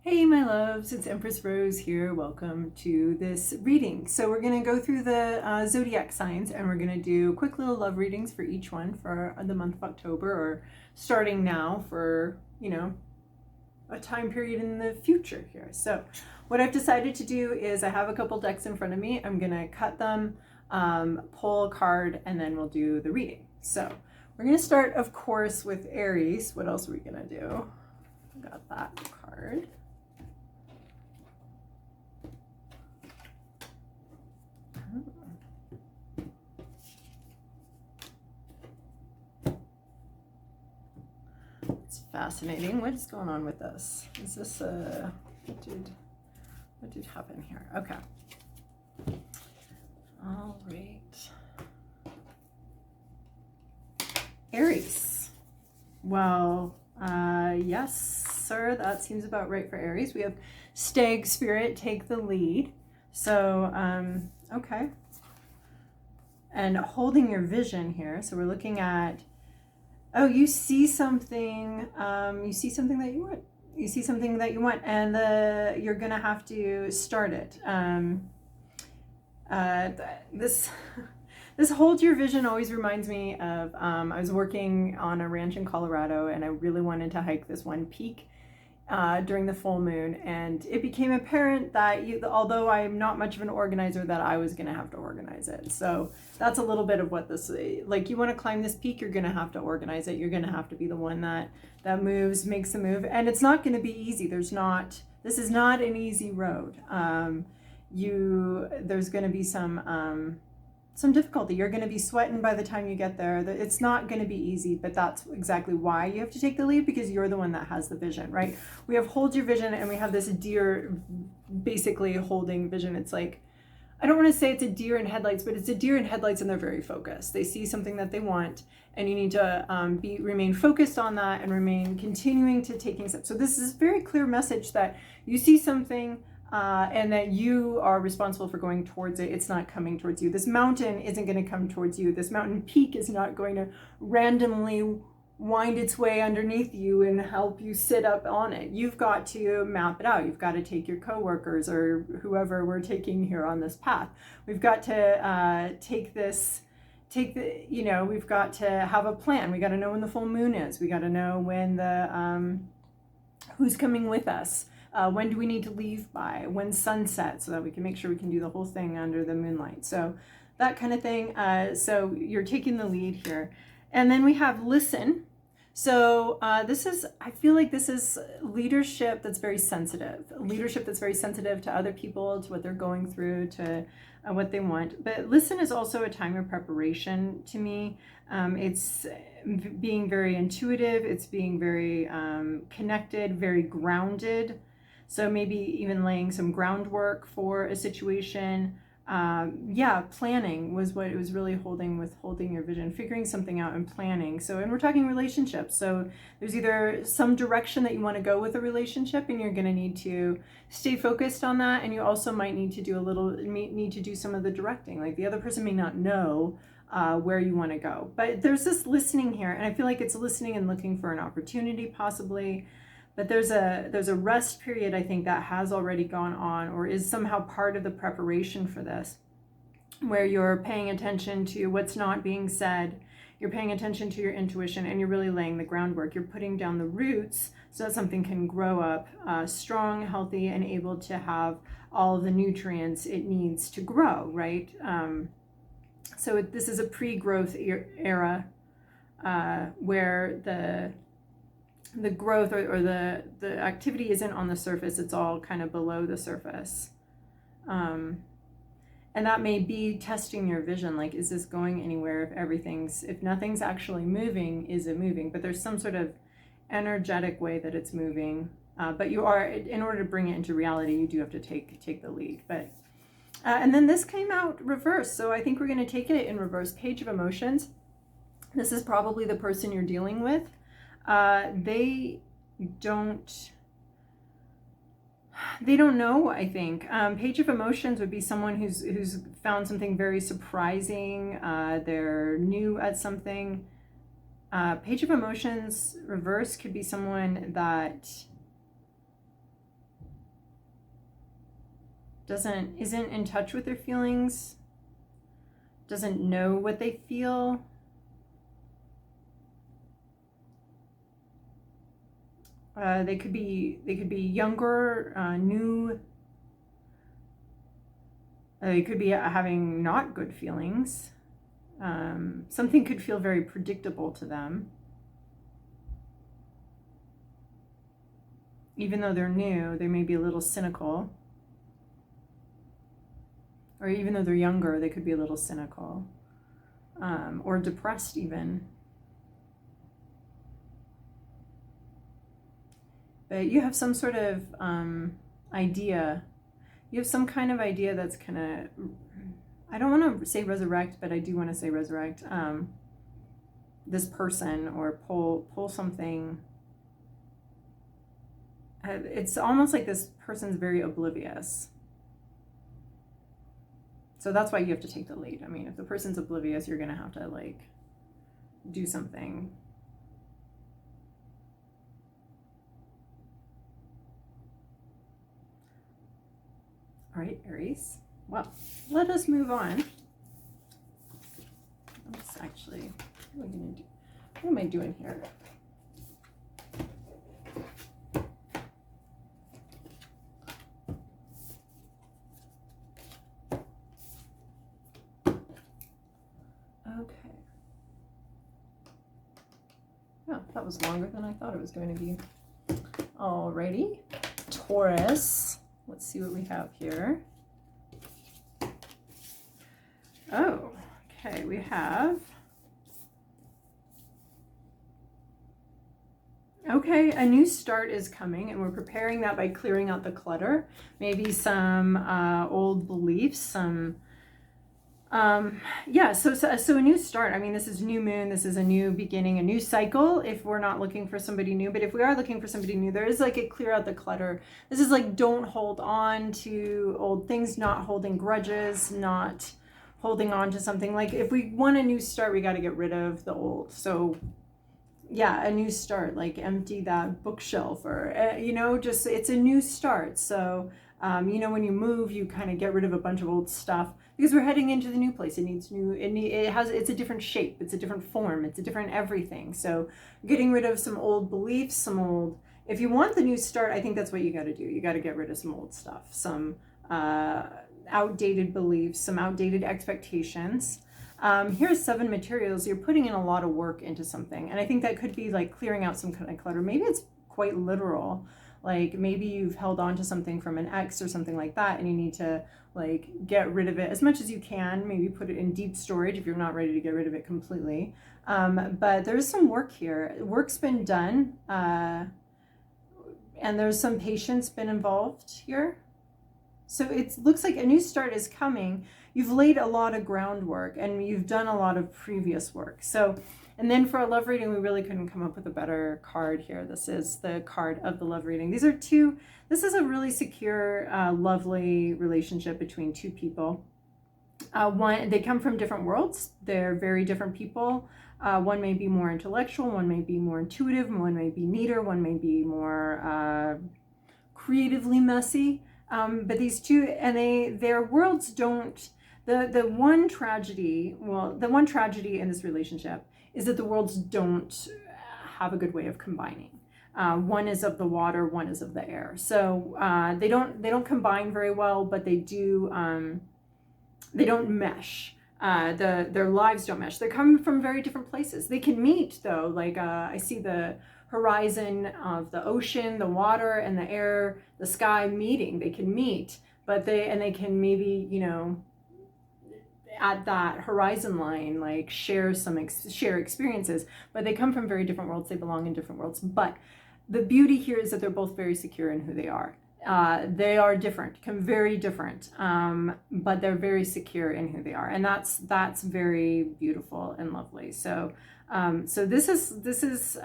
Hey my loves, it's Empress Rose here. Welcome to this reading. So we're going to go through the zodiac signs and we're going to do quick little love readings for each one for the month of October, or starting now for, a time period in the future here. So what I've decided to do is I have a couple decks in front of me. I'm going to cut them, pull a card, and then we'll do the reading. So we're going to start, of course, with Aries. What else are we going to do? Got that card. It's fascinating. What is going on with this? Is this what did happen here? Okay. All right. Aries. Well, yes, sir, that seems about right for Aries. We have Stag Spirit take the lead. So, okay. And holding your vision here. So we're looking at, oh, you see something that you want. You see something that you want, and you're gonna have to start it. This hold your vision always reminds me of, I was working on a ranch in Colorado, and I really wanted to hike this one peak during the full moon, and it became apparent that although I'm not much of an organizer, that I was going to have to organize it. So that's a little bit of what this, like, you want to climb this peak, you're going to have to organize it. You're going to have to be the one that moves, makes the move, and it's not going to be easy. This is not an easy road. There's going to be some difficulty. You're going to be sweating by the time you get there. It's not going to be easy, but that's exactly why you have to take the lead, because you're the one that has the vision, right? We have hold your vision, and we have this deer basically holding vision. It's like, I don't want to say it's a deer in headlights, but it's a deer in headlights, and they're very focused. They see something that they want, and you need to remain focused on that and remain continuing to taking steps. So this is a very clear message that you see something, and that you are responsible for going towards it. It's not coming towards you. This mountain isn't going to come towards you. This mountain peak is not going to randomly wind its way underneath you and help you sit up on it. You've got to map it out. You've got to take your coworkers or whoever we're taking here on this path. We've got to we've got to have a plan. We got to know when the full moon is. We got to know when who's coming with us. When do we need to leave by? When sunset, so that we can make sure we can do the whole thing under the moonlight. So that kind of thing. So you're taking the lead here. And then we have listen. So I feel like this is leadership that's very sensitive. Leadership that's very sensitive to other people, to what they're going through, to what they want. But listen is also a time of preparation to me. It's being very intuitive. It's being very connected, very grounded. So maybe even laying some groundwork for a situation. Planning was what it was really holding your vision, figuring something out and planning. So, and we're talking relationships. So there's either some direction that you want to go with a relationship, and you're going to need to stay focused on that. And you also might need to do some of the directing. Like, the other person may not know where you want to go, but there's this listening here. And I feel like it's listening and looking for an opportunity possibly. But there's a rest period, I think, that has already gone on, or is somehow part of the preparation for this, where you're paying attention to what's not being said, you're paying attention to your intuition, and you're really laying the groundwork. You're putting down the roots so that something can grow up strong, healthy, and able to have all of the nutrients it needs to grow, right? So this is a pre-growth era where the growth or the activity isn't on the surface. It's all kind of below the surface. And that may be testing your vision. Like, is this going anywhere? If nothing's actually moving, is it moving? But there's some sort of energetic way that it's moving. But you are, in order to bring it into reality, you do have to take the lead. But and then this came out reversed. So I think we're going to take it in reverse. Page of Emotions. This is probably the person you're dealing with. They don't know, I think. Page of Emotions would be someone who's found something very surprising. They're new at something. Page of Emotions reverse could be someone that isn't in touch with their feelings, doesn't know what they feel. They could be younger, new. They could be having not good feelings. Something could feel very predictable to them. Even though they're new, they may be a little cynical. Or even though they're younger, they could be a little cynical. Or depressed even. But you have some sort of idea. You have some kind of idea that's kind of, I don't want to say resurrect, but I do want to say resurrect this person, or pull something. It's almost like this person's very oblivious. So that's why you have to take the lead. I mean, if the person's oblivious, you're going to have to like do something. All right, Aries. Well, let us move on. Let's actually, what am I doing here? Okay. Oh, that was longer than I thought it was going to be. Alrighty. Taurus. Let's see what we have here. Oh, okay, we have. Okay, a new start is coming, and we're preparing that by clearing out the clutter. Maybe some old beliefs, some yeah, so a new start. I mean, this is new moon, this is a new beginning, a new cycle if we're not looking for somebody new. But if we are looking for somebody new, there is like a clear out the clutter. This is like, don't hold on to old things, not holding grudges, not holding on to something. Like if we want a new start, we got to get rid of the old. So yeah, a new start, like empty that bookshelf, or you know, just it's a new start. So you know, when you move, you kind of get rid of a bunch of old stuff, because we're heading into the new place. It needs new, it's a different shape, it's a different form, it's a different everything. So getting rid of some old beliefs, some old, if you want the new start, I think that's what you got to do. You got to get rid of some old stuff, some outdated beliefs, some outdated expectations. Here's 7 materials. You're putting in a lot of work into something. And I think that could be like clearing out some kind of clutter. Maybe it's quite literal. Like maybe you've held on to something from an ex or something like that, and you need to like get rid of it as much as you can. Maybe put it in deep storage if you're not ready to get rid of it completely. But there's some work here. Work's been done, and there's some patience been involved here. So it looks like a new start is coming. You've laid a lot of groundwork and you've done a lot of previous work. So, and then for a love reading, we really couldn't come up with a better card here. This is the card of the love reading. These are two, this is a really secure, lovely relationship between two people. They come from different worlds. They're very different people. One may be more intellectual, one may be more intuitive, one may be neater, one may be more creatively messy. But these two, and their worlds don't, the one tragedy in this relationship is that the worlds don't have a good way of combining. One is of the water, one is of the air. So they don't combine very well, but they don't mesh. Their lives don't mesh. They're coming from very different places. They can meet though. Like I see the horizon of the ocean, the water, and the air, the sky meeting. They can meet, but they can maybe, you know, at that horizon line, like share experiences, but they come from very different worlds. They belong in different worlds. But the beauty here is that they're both very secure in who they are. They are different, very different, but they're very secure in who they are, and that's very beautiful and lovely. So, so this is.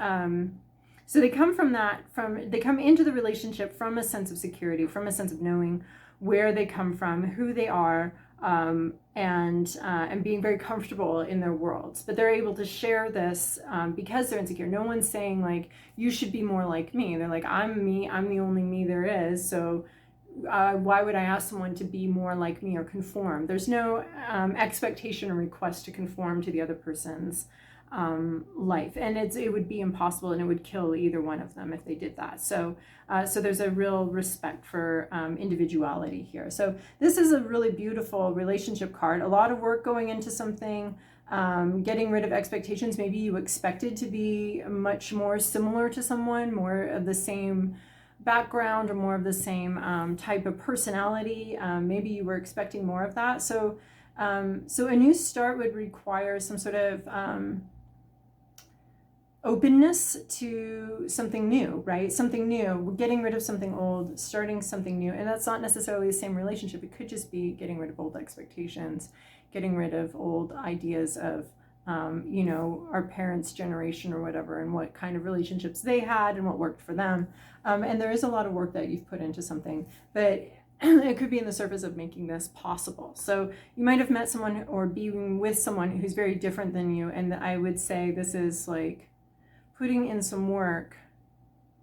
So they come from that, they come into the relationship from a sense of security, from a sense of knowing where they come from, who they are, and being very comfortable in their worlds. But they're able to share this because they're insecure. No one's saying like, you should be more like me. They're like, I'm me, I'm the only me there is. So why would I ask someone to be more like me or conform? There's no expectation or request to conform to the other person's life, and it would be impossible, and it would kill either one of them if they did that. So so there's a real respect for individuality here. So this is a really beautiful relationship card. A lot of work going into something, getting rid of expectations. Maybe you expected to be much more similar to someone, more of the same background or more of the same type of personality. Maybe you were expecting more of that. So so a new start would require some sort of openness to something new, right? Something new. We're getting rid of something old, starting something new. And that's not necessarily the same relationship. It could just be getting rid of old expectations, getting rid of old ideas of, you know, our parents' generation or whatever, and what kind of relationships they had and what worked for them. And there is a lot of work that you've put into something, but it could be in the service of making this possible. So you might have met someone or being with someone who's very different than you. And I would say this is like putting in some work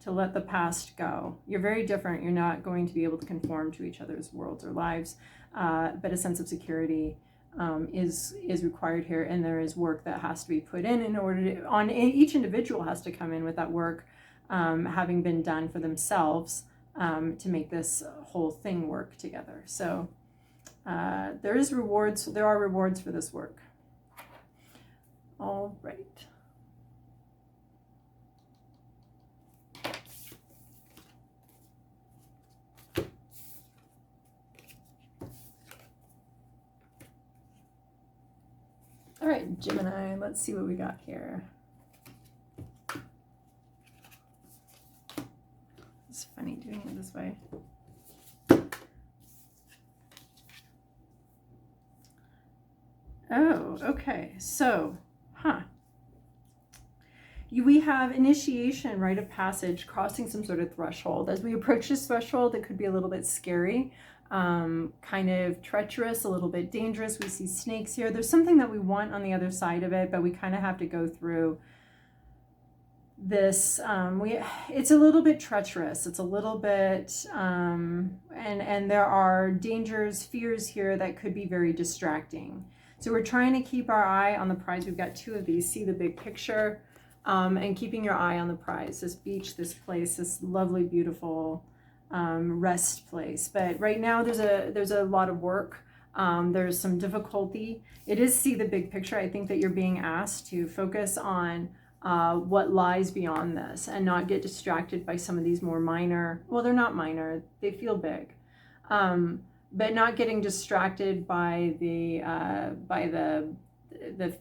to let the past go. You're very different. You're not going to be able to conform to each other's worlds or lives, but a sense of security is required here. And there is work that has to be put in order to, each individual has to come in with that work having been done for themselves to make this whole thing work together. So there are rewards for this work. All right. All right, Gemini, let's see what we got here. It's funny doing it this way. Oh, okay. So, we have initiation, rite of passage, crossing some sort of threshold. As we approach this threshold, it could be a little bit scary, kind of treacherous, a little bit dangerous. We see snakes here. There's something that we want on the other side of it, but we kind of have to go through this. It's a little bit treacherous. It's a little bit, and there are dangers, fears here that could be very distracting. So we're trying to keep our eye on the prize. We've got two of these. See the big picture, and keeping your eye on the prize. This beach, this place, this lovely, beautiful rest place. But right now there's a lot of work. There's some difficulty. It is see the big picture. I think that you're being asked to focus on what lies beyond this and not get distracted by some of these more minor, well, they're not minor, they feel big, but not getting distracted by the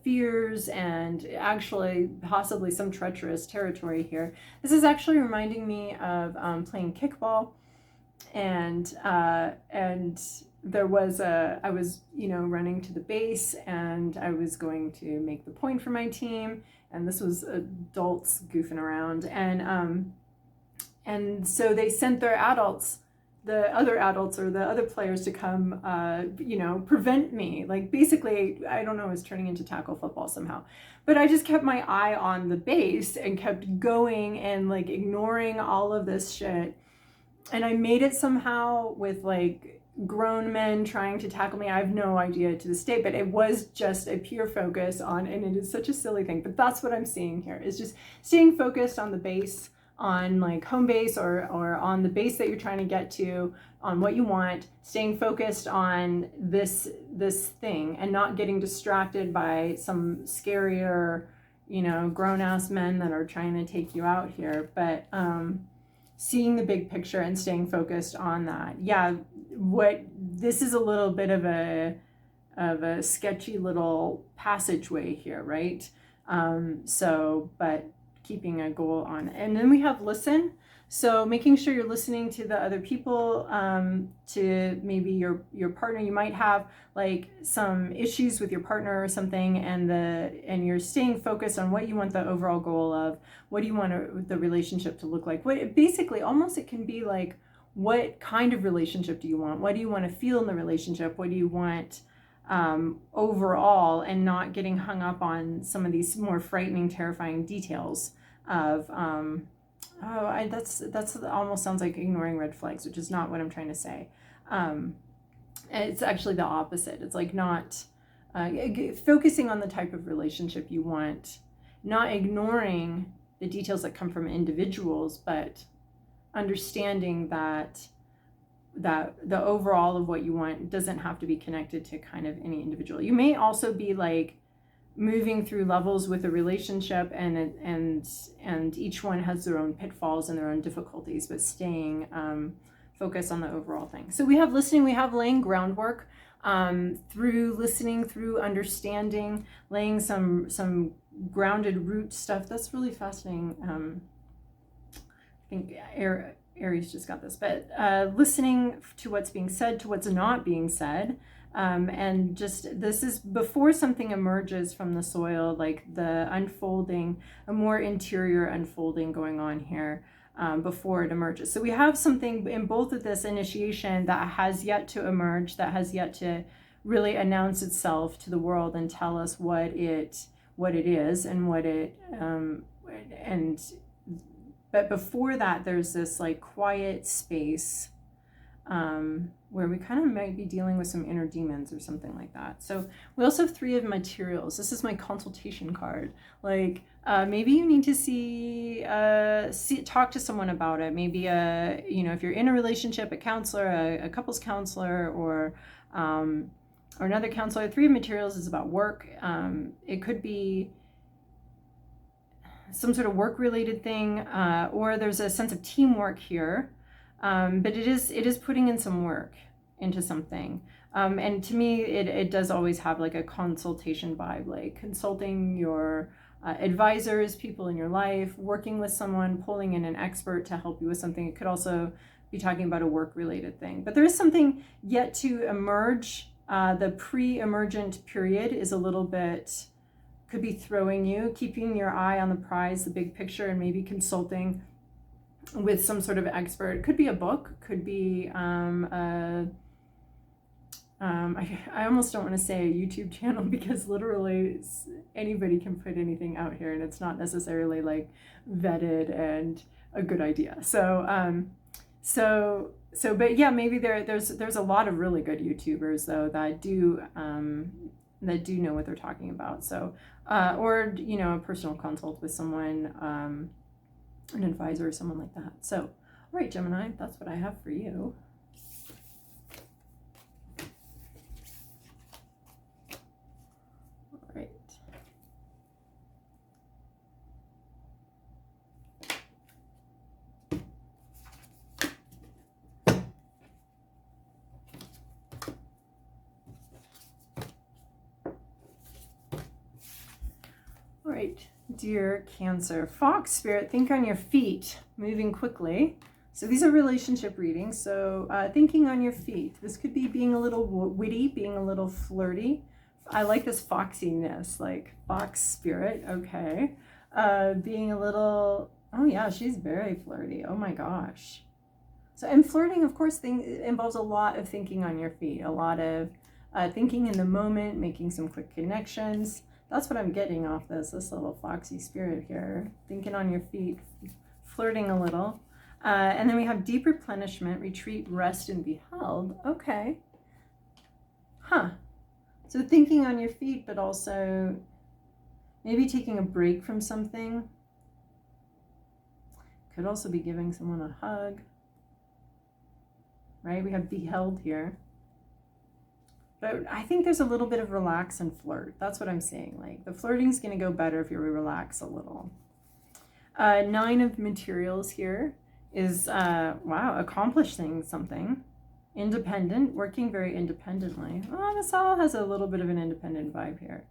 fears and actually possibly some treacherous territory here. This is actually reminding me of playing kickball, and there was I was, you know, running to the base, and I was going to make the point for my team, and this was adults goofing around, and so they sent their adults, the other adults or the other players, to come, you know, prevent me. Like basically, I don't know, it was turning into tackle football somehow. But I just kept my eye on the base and kept going and like ignoring all of this shit. And I made it somehow with like grown men trying to tackle me. I have no idea to this day, but it was just a pure focus on, and it is such a silly thing, but that's what I'm seeing here, is just staying focused on the base, on like home base or on the base that you're trying to get to, on what you want, staying focused on this thing and not getting distracted by some scarier, you know, grown-ass men that are trying to take you out here. But seeing the big picture and staying focused on that. Yeah, this is a little bit of a sketchy little passageway here, right? So, but keeping a goal on. And then we have listen. So making sure you're listening to the other people, to maybe your partner. You might have like some issues with your partner or something, and you're staying focused on what you want the overall goal of. What do you want the relationship to look like? What basically, almost it can be like, what kind of relationship do you want? What do you want to feel in the relationship? What do you want overall, and not getting hung up on some of these more frightening, terrifying details of Oh, that's almost sounds like ignoring red flags, which is not what I'm trying to say. It's actually the opposite. It's like not focusing on the type of relationship you want, not ignoring the details that come from individuals, but understanding that the overall of what you want doesn't have to be connected to kind of any individual. You may also be like moving through levels with a relationship, and each one has their own pitfalls and their own difficulties, but staying focused on the overall thing. So we have listening, we have laying groundwork through listening, through understanding, laying some grounded root stuff. That's really fascinating. I think Aries just got this, but listening to what's being said, to what's not being said. And just, this is before something emerges from the soil, like the unfolding, a more interior unfolding going on here before it emerges. So we have something in both of this initiation that has yet to emerge, that has yet to really announce itself to the world and tell us what it is and what it, but before that, there's this like quiet space where we kind of might be dealing with some inner demons or something like that. So we also have 3 of materials. This is my consultation card. Like maybe you need to talk to someone about it. Maybe if you're in a relationship, a counselor, a couples counselor, or another counselor. 3 of materials is about work. It could be some sort of work-related thing, or there's a sense of teamwork here, but it is putting in some work into something. And to me, it does always have like a consultation vibe, like consulting your advisors, people in your life, working with someone, pulling in an expert to help you with something. It could also be talking about a work-related thing. But there is something yet to emerge. The pre-emergent period is a little bit, could be throwing you, keeping your eye on the prize, the big picture, and maybe consulting with some sort of expert. It could be a book, could be I almost don't want to say a YouTube channel, because literally anybody can put anything out here and it's not necessarily like vetted and a good idea. But yeah, maybe there's a lot of really good YouTubers though that do know what they're talking about. So or a personal consult with someone, an advisor or someone like that. So all right, Gemini, that's what I have for you. All right. All right, dear Cancer, Fox Spirit, think on your feet, moving quickly. So these are relationship readings. So thinking on your feet. This could be being a little witty, being a little flirty. I like this foxiness, like Fox Spirit. Okay. Being a little, oh yeah, she's very flirty. Oh my gosh. So, and flirting, of course, involves a lot of thinking on your feet, a lot of thinking in the moment, making some quick connections. That's what I'm getting off this little foxy spirit here. Thinking on your feet, flirting a little. And then we have deep replenishment, retreat, rest, and be held. Okay. Huh. So thinking on your feet, but also maybe taking a break from something. Could also be giving someone a hug. Right? We have be held here. But I think there's a little bit of relax and flirt. That's what I'm saying. Like the flirting's going to go better if you relax a little. 9 of materials here is, wow, accomplishing something. Independent, working very independently. Oh, this all has a little bit of an independent vibe here.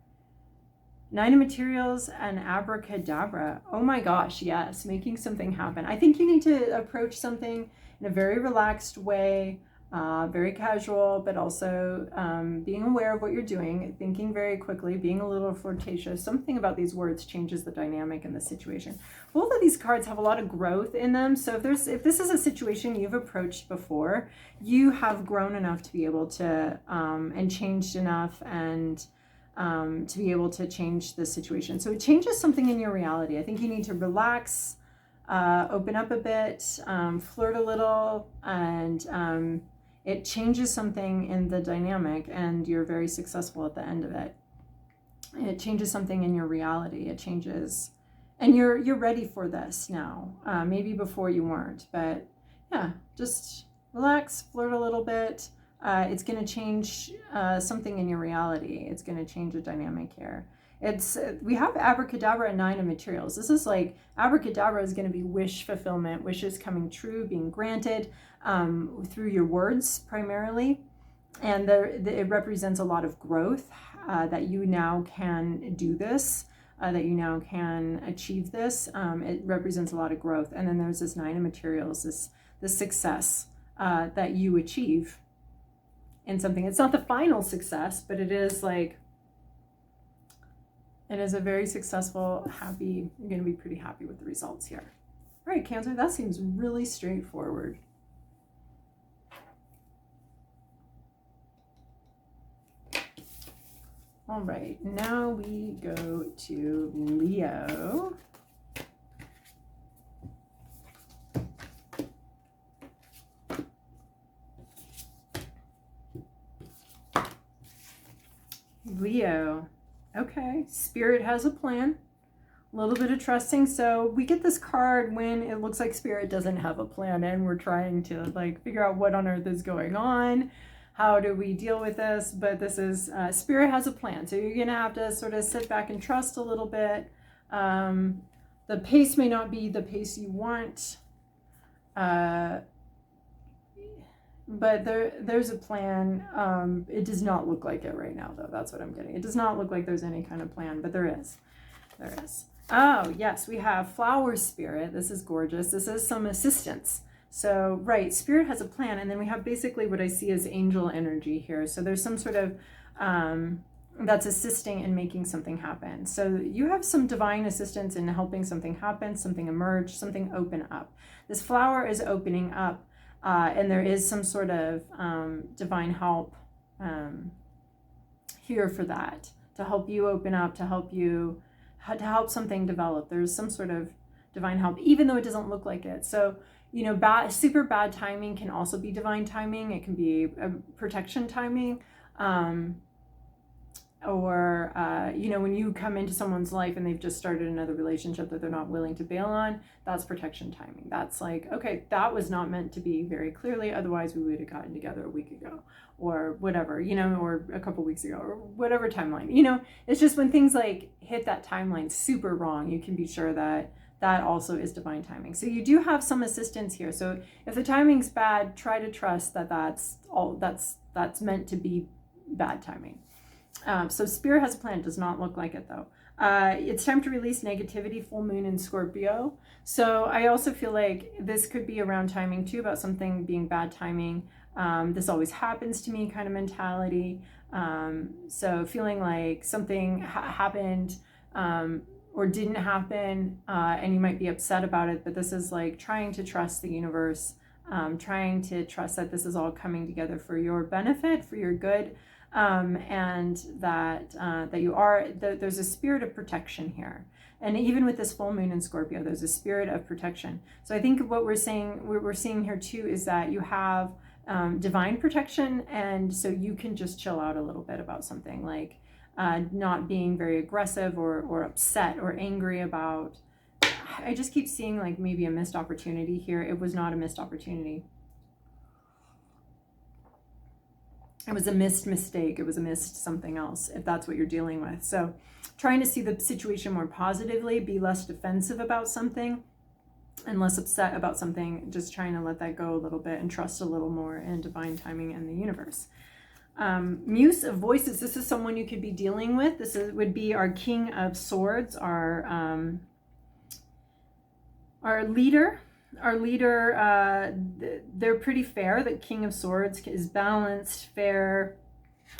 9 of materials and abracadabra. Oh my gosh, yes, making something happen. I think you need to approach something in a very relaxed way. Very casual, but also being aware of what you're doing, thinking very quickly, being a little flirtatious. Something about these words changes the dynamic in the situation. Both of these cards have a lot of growth in them. So if this is a situation you've approached before, you have grown enough to be able to, and changed enough and to be able to change the situation. So it changes something in your reality. I think you need to relax, open up a bit, flirt a little, and it changes something in the dynamic, and you're very successful at the end of it. It changes something in your reality. It changes, and you're ready for this now. Maybe before you weren't, but yeah, just relax, flirt a little bit. It's going to change something in your reality. It's going to change the dynamic here. We have abracadabra and 9 of materials. This is like, abracadabra is going to be wish fulfillment, wishes coming true, being granted through your words primarily. And it represents a lot of growth, that you now can do this, that you now can achieve this. It represents a lot of growth. And then there's this 9 of materials, this success that you achieve in something. It's not the final success, but it is like, it is a very successful, happy, you're going to be pretty happy with the results here. All right, Cancer, that seems really straightforward. All right, now we go to Leo. Leo. Okay, Spirit has a plan, a little bit of trusting. So we get this card when it looks like Spirit doesn't have a plan and we're trying to like figure out what on earth is going on. How do we deal with this? But this is, Spirit has a plan. So you're gonna have to sort of sit back and trust a little bit. The pace may not be the pace you want, but there's a plan. It does not look like it right now, though. That's what I'm getting. It does not look like there's any kind of plan, but there is. There is. Oh, yes, we have Flower Spirit. This is gorgeous. This is some assistance. So, right, Spirit has a plan, and then we have basically what I see as angel energy here. So there's some sort of, that's assisting in making something happen. So you have some divine assistance in helping something happen, something emerge, something open up. This flower is opening up. And there is some sort of divine help here for that, to help you open up, to help something develop. There's some sort of divine help, even though it doesn't look like it. So, you know, super bad timing can also be divine timing. It can be protection timing. Or, you know, when you come into someone's life and they've just started another relationship that they're not willing to bail on, that's protection timing. That's like, okay, that was not meant to be very clearly. Otherwise, we would have gotten together a week ago or whatever, you know, or a couple weeks ago or whatever timeline. You know, it's just when things like hit that timeline super wrong, you can be sure that that also is divine timing. So you do have some assistance here. So if the timing's bad, try to trust that that's meant to be bad timing. So Spirit has a plan. Does not look like it though. It's time to release negativity, full moon in Scorpio. So I also feel like this could be around timing too, about something being bad timing. This always happens to me kind of mentality. So feeling like something happened or didn't happen, and you might be upset about it, but this is like trying to trust the universe, trying to trust that this is all coming together for your benefit, for your good. And that there's a spirit of protection here. And even with this full moon in Scorpio, there's a spirit of protection. So I think what we're seeing here too is that you have divine protection, and so you can just chill out a little bit about something, like not being very aggressive or upset or angry about. I just keep seeing like maybe a missed opportunity here. It was not a missed opportunity. It was a missed mistake. It was a missed something else, if that's what you're dealing with. So trying to see the situation more positively, be less defensive about something and less upset about something, just trying to let that go a little bit and trust a little more in divine timing and the universe. Muse of Voices, this is someone you could be dealing with. This would be our King of Swords, our leader. Our leader, they're pretty fair. The King of Swords is balanced, fair,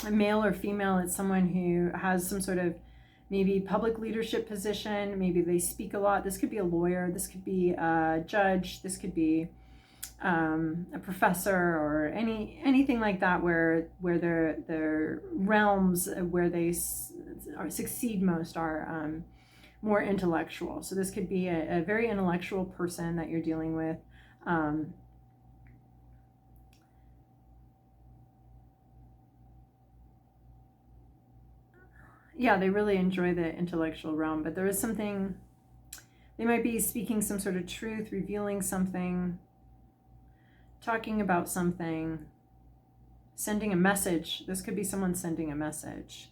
male or female. It's someone who has some sort of maybe public leadership position. Maybe they speak a lot. This could be a lawyer. This could be a judge. This could be a professor or anything like that, where their realms where they succeed most are more intellectual. So this could be a very intellectual person that you're dealing with. Yeah, they really enjoy the intellectual realm, but there is something, they might be speaking some sort of truth, revealing something, talking about something, sending a message. This could be someone sending a message.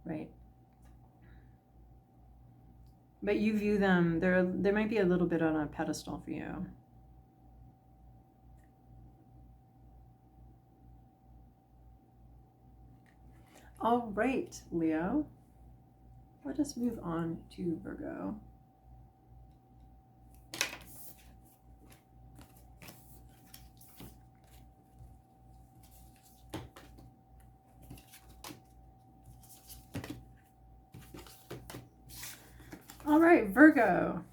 Right. But you view them, they might be a little bit on a pedestal for you. All right, Leo. Let us move on to Virgo. All right, Virgo.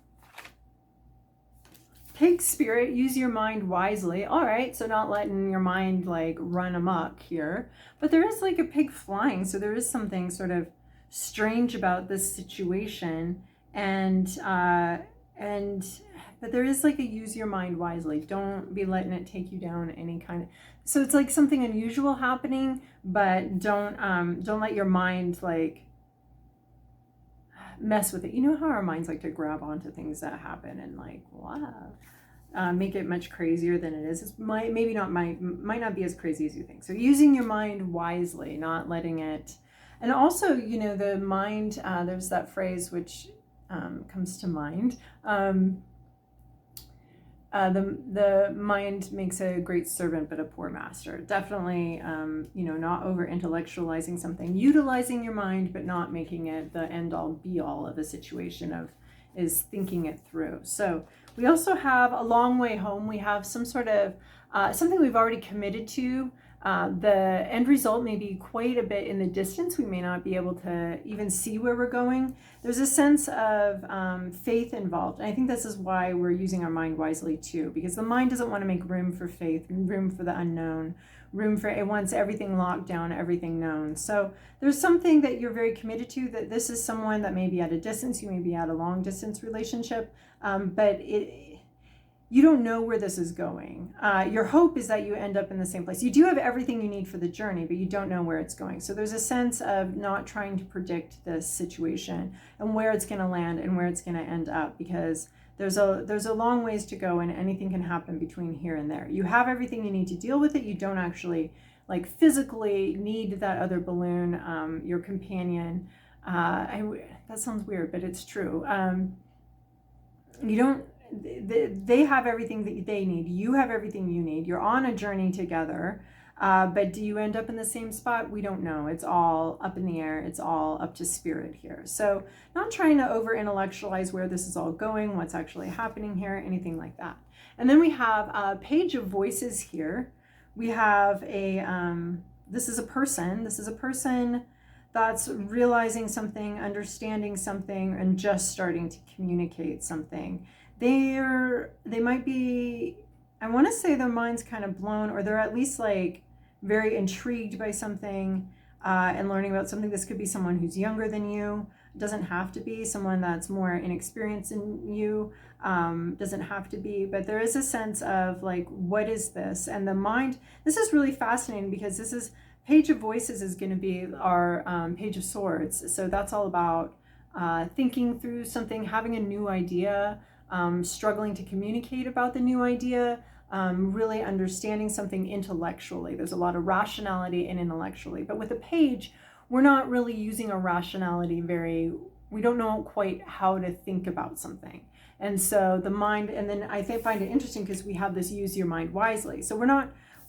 Pig spirit, use your mind wisely. All right, so not letting your mind like run amok here, but there is like a pig flying, so there is something sort of strange about this situation, but there is like a use your mind wisely. Don't be letting it take you down any kind of. So it's like something unusual happening, but don't let your mind like mess with it. You know how our minds like to grab onto things that happen and like, wow, make it much crazier than it is. It might not be as crazy as you think. So using your mind wisely, not letting it. And also, you know, the mind, there's that phrase which comes to mind. The mind makes a great servant, but a poor master. Definitely, you know, not over intellectualizing something, utilizing your mind, but not making it the end all be all of a situation is thinking it through. So we also have a long way home. We have some sort of, something we've already committed to. The end result may be quite a bit in the distance. We may not be able to even see where we're going. There's a sense of faith involved. And I think this is why we're using our mind wisely too, because the mind doesn't want to make room for faith, room for the unknown, it wants everything locked down, everything known. So there's something that you're very committed to, that this is someone that may be at a distance, you may be at a long distance relationship, but you don't know where this is going. Your hope is that you end up in the same place. You do have everything you need for the journey, but you don't know where it's going. So there's a sense of not trying to predict this situation and where it's going to land and where it's going to end up, because there's a long ways to go and anything can happen between here and there. You have everything you need to deal with it. You don't actually like physically need that other balloon, your companion. That sounds weird, but it's true. You don't. They have everything that they need. You have everything you need. You're on a journey together, but do you end up in the same spot? We don't know. It's all up in the air. It's all up to spirit here. So not trying to over intellectualize where this is all going, what's actually happening here, anything like that. And then we have a page of voices here. We have this is a person. This is a person that's realizing something, understanding something, and just starting to communicate something. They might be, I want to say their mind's kind of blown, or they're at least like very intrigued by something and learning about something. This could be someone who's younger than you. It doesn't have to be someone that's more inexperienced than you. Doesn't have to be, but there is a sense of like, what is this? And the mind, this is really fascinating because this is, Page of Voices is going to be our Page of Swords. So that's all about thinking through something, having a new idea, struggling to communicate about the new idea, really understanding something intellectually. There's a lot of rationality and intellectually, but with a page, we're not really using our rationality we don't know quite how to think about something. And so the mind, and then I find it interesting because we have this use your mind wisely. So we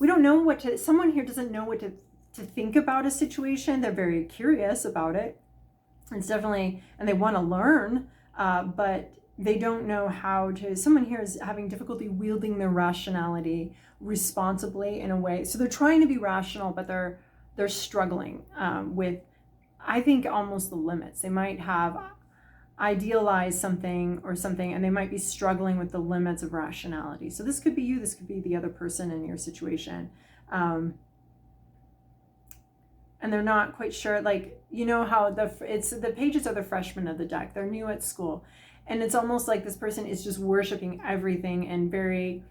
don't know someone here doesn't know what to think about a situation. They're very curious about it. It's definitely, and they want to learn, but they don't know how to. Someone here is having difficulty wielding their rationality responsibly in a way. So they're trying to be rational, but they're struggling with, I think, almost the limits. They might have idealized something, and they might be struggling with the limits of rationality. So this could be you, this could be the other person in your situation. and they're not quite sure, like, you know how the pages are the freshmen of the deck. They're new at school. And it's almost like this person is just worshiping everything and very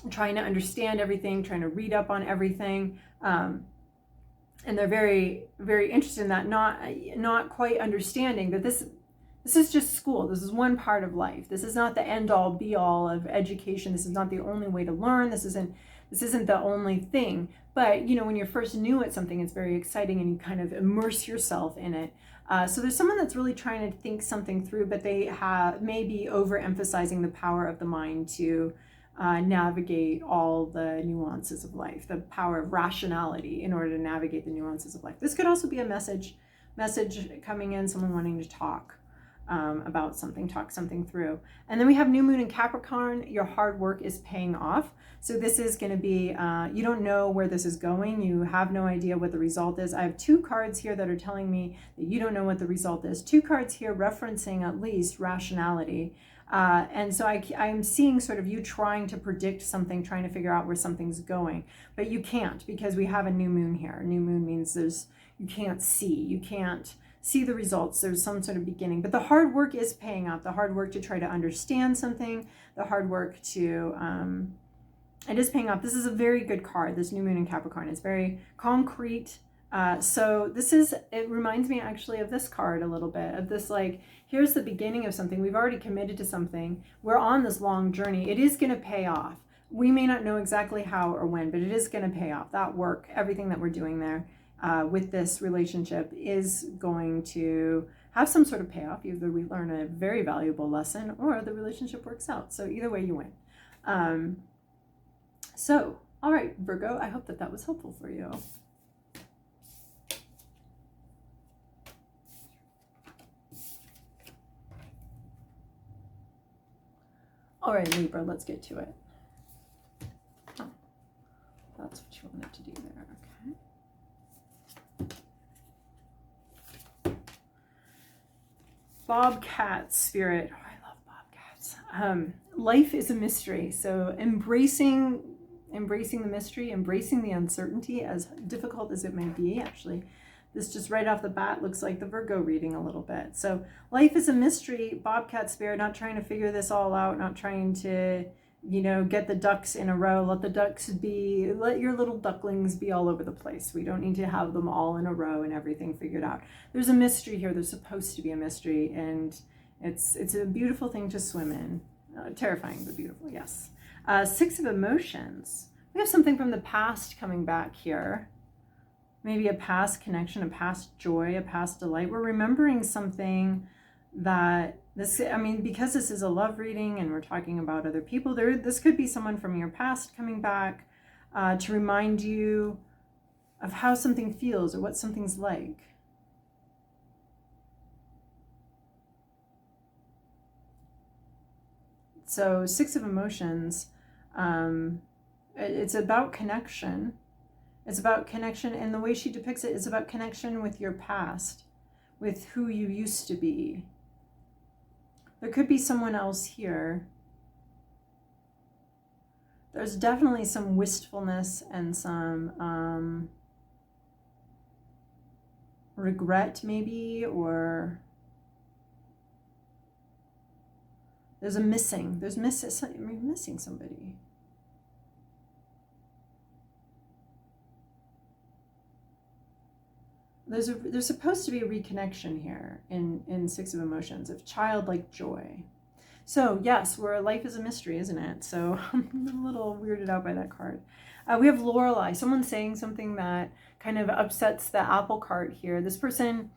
trying to understand everything, trying to read up on everything. And they're very, very interested in that, not quite understanding that this is just school. This is one part of life. This is not the end all be all of education. This is not the only way to learn. This isn't the only thing. But, you know, when you're first new at something, it's very exciting and you kind of immerse yourself in it. So there's someone that's really trying to think something through, but they may be overemphasizing the power of the mind to navigate all the nuances of life, the power of rationality in order to navigate the nuances of life. This could also be a message coming in, someone wanting to talk about something, talk something through. And then we have new moon in Capricorn. Your hard work is paying off. So this is going to be, you don't know where this is going. You have no idea what the result is. I have 2 cards here that are telling me that you don't know what the result is. 2 cards here referencing at least rationality. And so I'm seeing sort of you trying to predict something, trying to figure out where something's going, but you can't, because we have a new moon here. New moon means you can't see the results. There's some sort of beginning, but the hard work is paying off. The hard work to try to understand something, the hard work to, it is paying off. This is a very good card. This new moon in Capricorn is very concrete. So it reminds me actually of this card a little bit, of this, like, here's the beginning of something. We've already committed to something. We're on this long journey. It is going to pay off. We may not know exactly how or when, but it is going to pay off. That work, everything that we're doing there with this relationship is going to have some sort of payoff. Either we learn a very valuable lesson or the relationship works out. So either way you win. So, all right, Virgo, I hope that was helpful for you. All right, Libra, let's get to it. Oh, that's what you wanted to do there, okay. Bobcat spirit. Oh, I love bobcats. Life is a mystery, so embracing the mystery, embracing the uncertainty, as difficult as it may be. Actually, this just right off the bat looks like the Virgo reading a little bit. So life is a mystery, Bobcat spirit, not trying to figure this all out, not trying to, you know, get the ducks in a row. Let your little ducklings be all over the place. We don't need to have them all in a row and everything figured out. There's a mystery here. There's supposed to be a mystery, and it's a beautiful thing to swim in. Terrifying, but beautiful, yes. 6 of emotions. We have something from the past coming back here. Maybe a past connection, a past joy, a past delight. We're remembering something that because this is a love reading and we're talking about other people, this could be someone from your past coming back to remind you of how something feels or what something's like. So 6 of emotions, it's about connection. It's about connection, and the way she depicts it is about connection with your past, with who you used to be. There could be someone else here. There's definitely some wistfulness and some regret maybe, or there's missing somebody. There's supposed to be a reconnection here in 6 of emotions, of childlike joy. So yes, life is a mystery, isn't it? So I'm a little weirded out by that card. We have Lorelei, someone saying something that kind of upsets the apple cart here. This person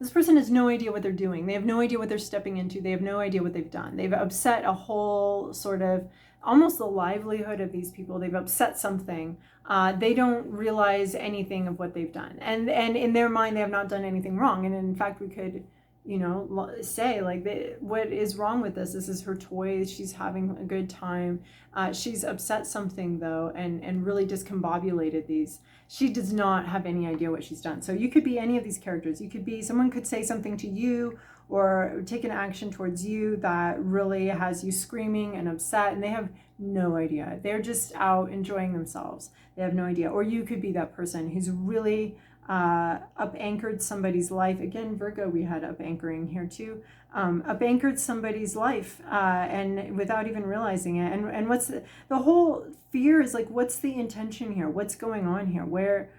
has no idea what they're doing. They have no idea what they're stepping into. They have no idea what they've done. They've upset a whole sort of, almost the livelihood of these people. They've upset something. They don't realize anything of what they've done. And in their mind, they have not done anything wrong. And in fact, we could, say, like, what is wrong with this? This is her toy. She's having a good time. She's upset something, though, and really discombobulated these. She does not have any idea what she's done. So you could be any of these characters. Someone could say something to you or take an action towards you that really has you screaming and upset, and they have no idea. They're just out enjoying themselves. They have no idea. Or you could be that person who's really up anchored somebody's life. Again, Virgo, we had up anchoring here too. Up anchored somebody's life, and without even realizing it. And what's the whole fear is like, what's the intention here? What's going on here? Where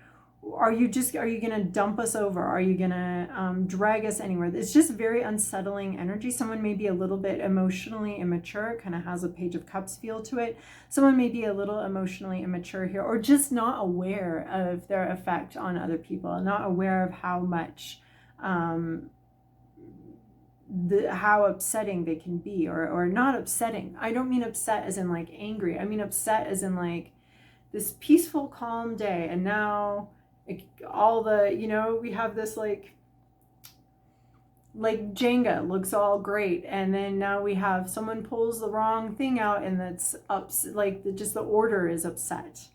are you going to dump us over? Are you going to drag us anywhere? It's just very unsettling energy. Someone may be a little bit emotionally immature, kind of has a Page of Cups feel to it. Someone may be a little emotionally immature here, or just not aware of their effect on other people, not aware of how much, how upsetting they can be, or not upsetting. I don't mean upset as in like angry. I mean upset as in like this peaceful, calm day, and now all the, we have this like Jenga looks all great, and then now we have someone pulls the wrong thing out, and that's just the order is upset.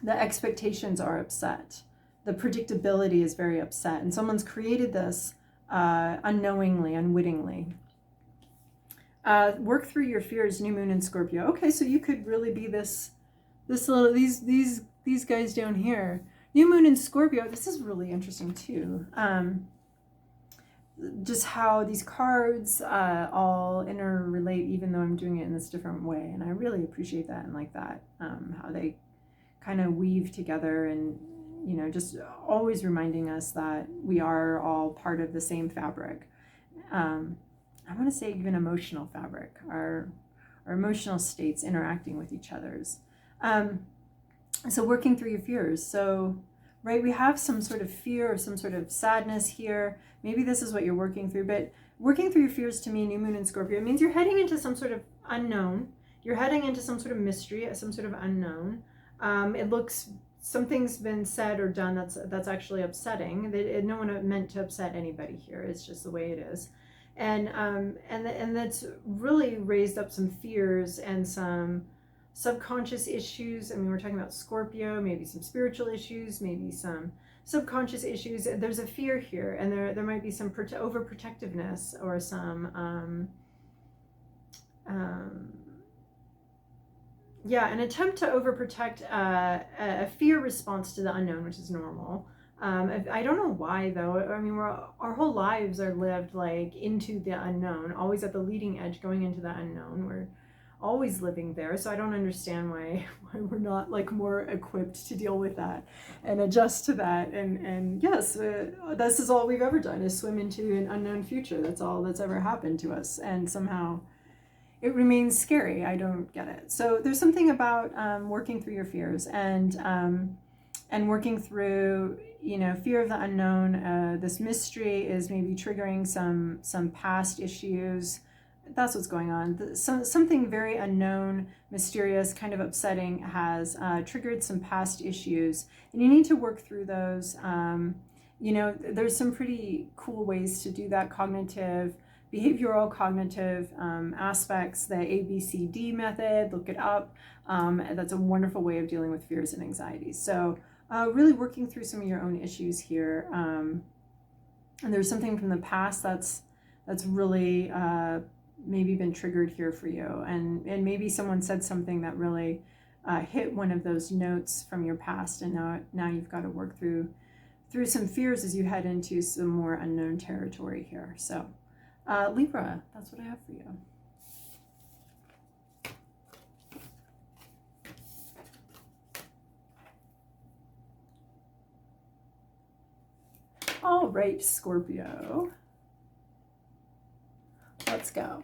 The expectations are upset. The predictability is very upset, and someone's created this unknowingly, unwittingly. Work through your fears, new moon in Scorpio. Okay, so you could really be these guys down here. New moon in Scorpio, this is really interesting too. Just how these cards all interrelate, even though I'm doing it in this different way. And I really appreciate that and like that, how they kind of weave together, and, just always reminding us that we are all part of the same fabric. I want to say even emotional fabric, our emotional states interacting with each other's. So working through your fears. So, right, we have some sort of fear or some sort of sadness here. Maybe this is what you're working through, but working through your fears, to me, new moon in Scorpio, means you're heading into some sort of unknown. You're heading into some sort of mystery, some sort of unknown. It looks, something's been said or done that's actually upsetting. No one meant to upset anybody here. It's just the way it is. And that's really raised up some fears and some subconscious issues. I mean, we're talking about Scorpio, maybe some spiritual issues, maybe some subconscious issues. There's a fear here, and there might be some overprotectiveness, or some an attempt to overprotect, a fear response to the unknown, which is normal. I don't know why though. I mean, our whole lives are lived like into the unknown, always at the leading edge, going into the unknown. We're always living there, so I don't understand why we're not like more equipped to deal with that and adjust to that. And yes, this is all we've ever done, is swim into an unknown future. That's all that's ever happened to us, and somehow it remains scary. I don't get it. So there's something about working through your fears, and working through, fear of the unknown. This mystery is maybe triggering some past issues. That's what's going on. Something very unknown, mysterious, kind of upsetting has triggered some past issues, and you need to work through those. There's some pretty cool ways to do that. Behavioral cognitive aspects, the ABCD method, look it up. That's a wonderful way of dealing with fears and anxieties. So really working through some of your own issues here. And there's something from the past that's really maybe been triggered here for you, and maybe someone said something that really hit one of those notes from your past, and now you've got to work through some fears as you head into some more unknown territory here. So Libra, that's what I have for you. All right, Scorpio, let's go.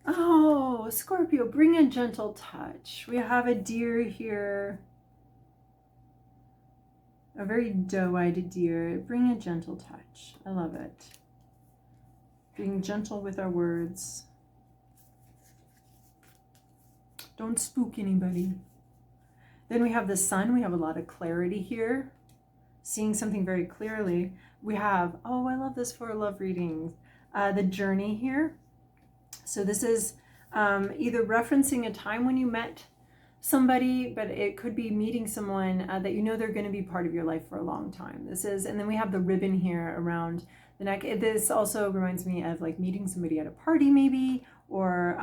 Oh, Scorpio, bring a gentle touch. We have a deer here, a very doe-eyed deer. Bring a gentle touch. I love it. Being gentle with our words. Don't spook anybody. Then we have the sun. We have a lot of clarity here. Seeing something very clearly. We have, oh, I love this for love readings. The journey here. So this is either referencing a time when you met somebody, but it could be meeting someone that you know they're going to be part of your life for a long time. This is, and then we have the ribbon here around the neck. This also reminds me of like meeting somebody at a party maybe, or